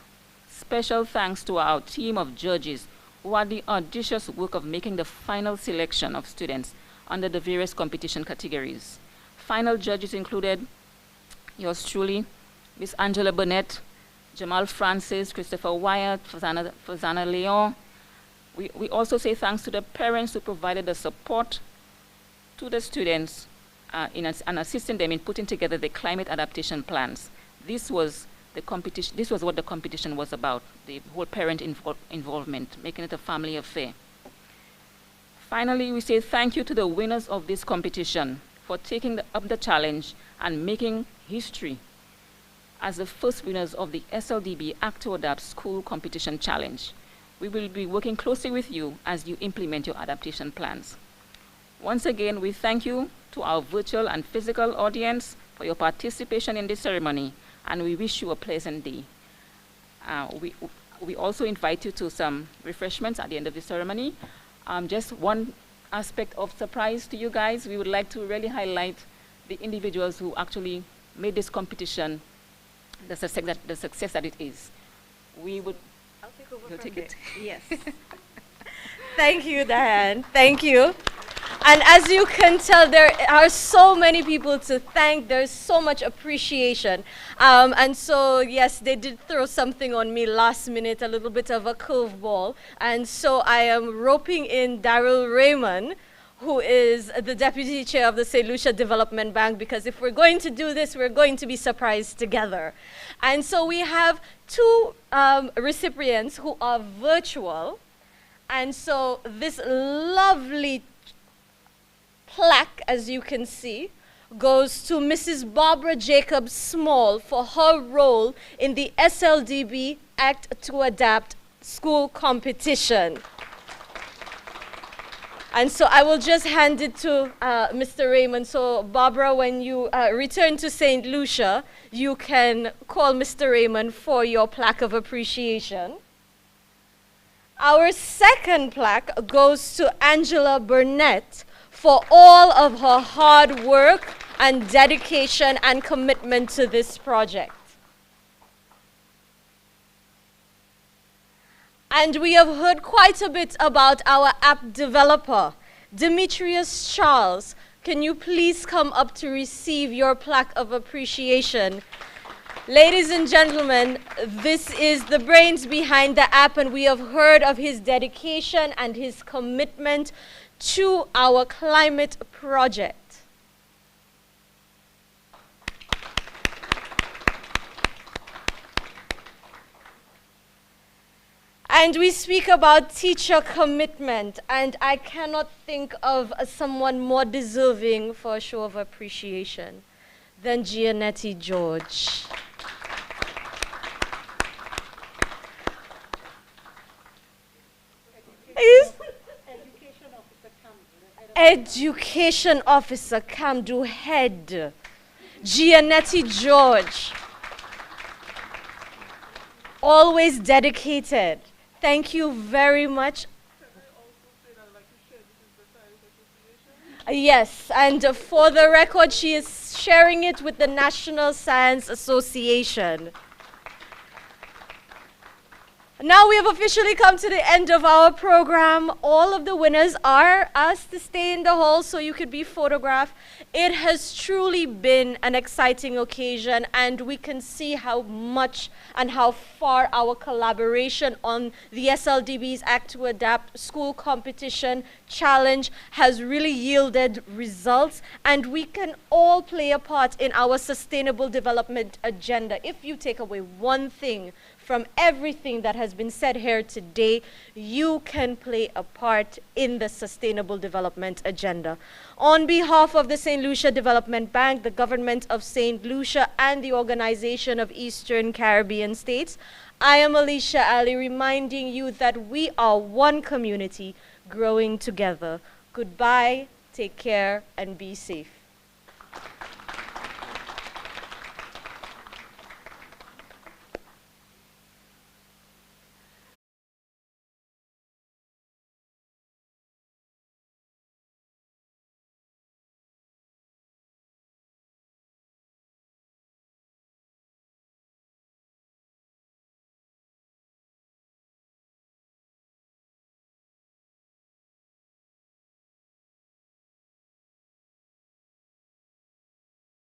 Special thanks to our team of judges who had the audacious work of making the final selection of students under the various competition categories. Final judges included yours truly, Ms. Angela Burnett, Jamal Francis, Christopher Wyatt, Fazana Leon. We also say thanks to the parents who provided the support to the students and assisting them in putting together the climate adaptation plans. This was what the competition was about, the whole parent involvement, making it a family affair. Finally, we say thank you to the winners of this competition for taking up the challenge and making history as the first winners of the SLDB Act2Adapt School Competition Challenge. We will be working closely with you as you implement your adaptation plans. Once again, we thank you to our virtual and physical audience for your participation in this ceremony, and we wish you a pleasant day. We also invite you to some refreshments at the end of the ceremony. Just one aspect of surprise to you guys, we would like to really highlight the individuals who actually made this competition the success that it is. I'll take over You'll from take there. it. Yes. Thank you, Diane. Thank you. And as you can tell, there are so many people to thank. There's so much appreciation. And so, yes, they did throw something on me last minute, a little bit of a curveball. And so I am roping in Daryl Raymond, who is the Deputy Chair of the St. Lucia Development Bank, because if we're going to do this, we're going to be surprised together. And so we have two recipients who are virtual. And so this lovely plaque, as you can see, goes to Mrs. Barbara Jacobs Small for her role in the SLDB Act2Adapt School Competition. And so I will just hand it to Mr. Raymond. So Barbara, when you return to St. Lucia, you can call Mr. Raymond for your plaque of appreciation. Our second plaque goes to Angela Burnett for all of her hard work and dedication and commitment to this project. And we have heard quite a bit about our app developer, Demetrius Charles. Can you please come up to receive your plaque of appreciation? Ladies and gentlemen, this is the brains behind the app, and we have heard of his dedication and his commitment to our climate project. And we speak about teacher commitment, and I cannot think of someone more deserving for a show of appreciation than Giannetti George. Education Officer Camdo Head, Gianetti George. Always dedicated. Thank you very much. Yes, and for the record, she is sharing it with the National Science Association. Now we have officially come to the end of our program. All of the winners are asked to stay in the hall so you could be photographed. It has truly been an exciting occasion, and we can see how much and how far our collaboration on the SLDB's Act2Adapt school competition challenge has really yielded results, and we can all play a part in our sustainable development agenda. If you take away one thing from everything that has been said here today, you can play a part in the sustainable development agenda. On behalf of the St. Lucia Development Bank, the government of St. Lucia, and the Organization of Eastern Caribbean States, I am Alicia Ali, reminding you that we are one community growing together. Goodbye, take care, and be safe.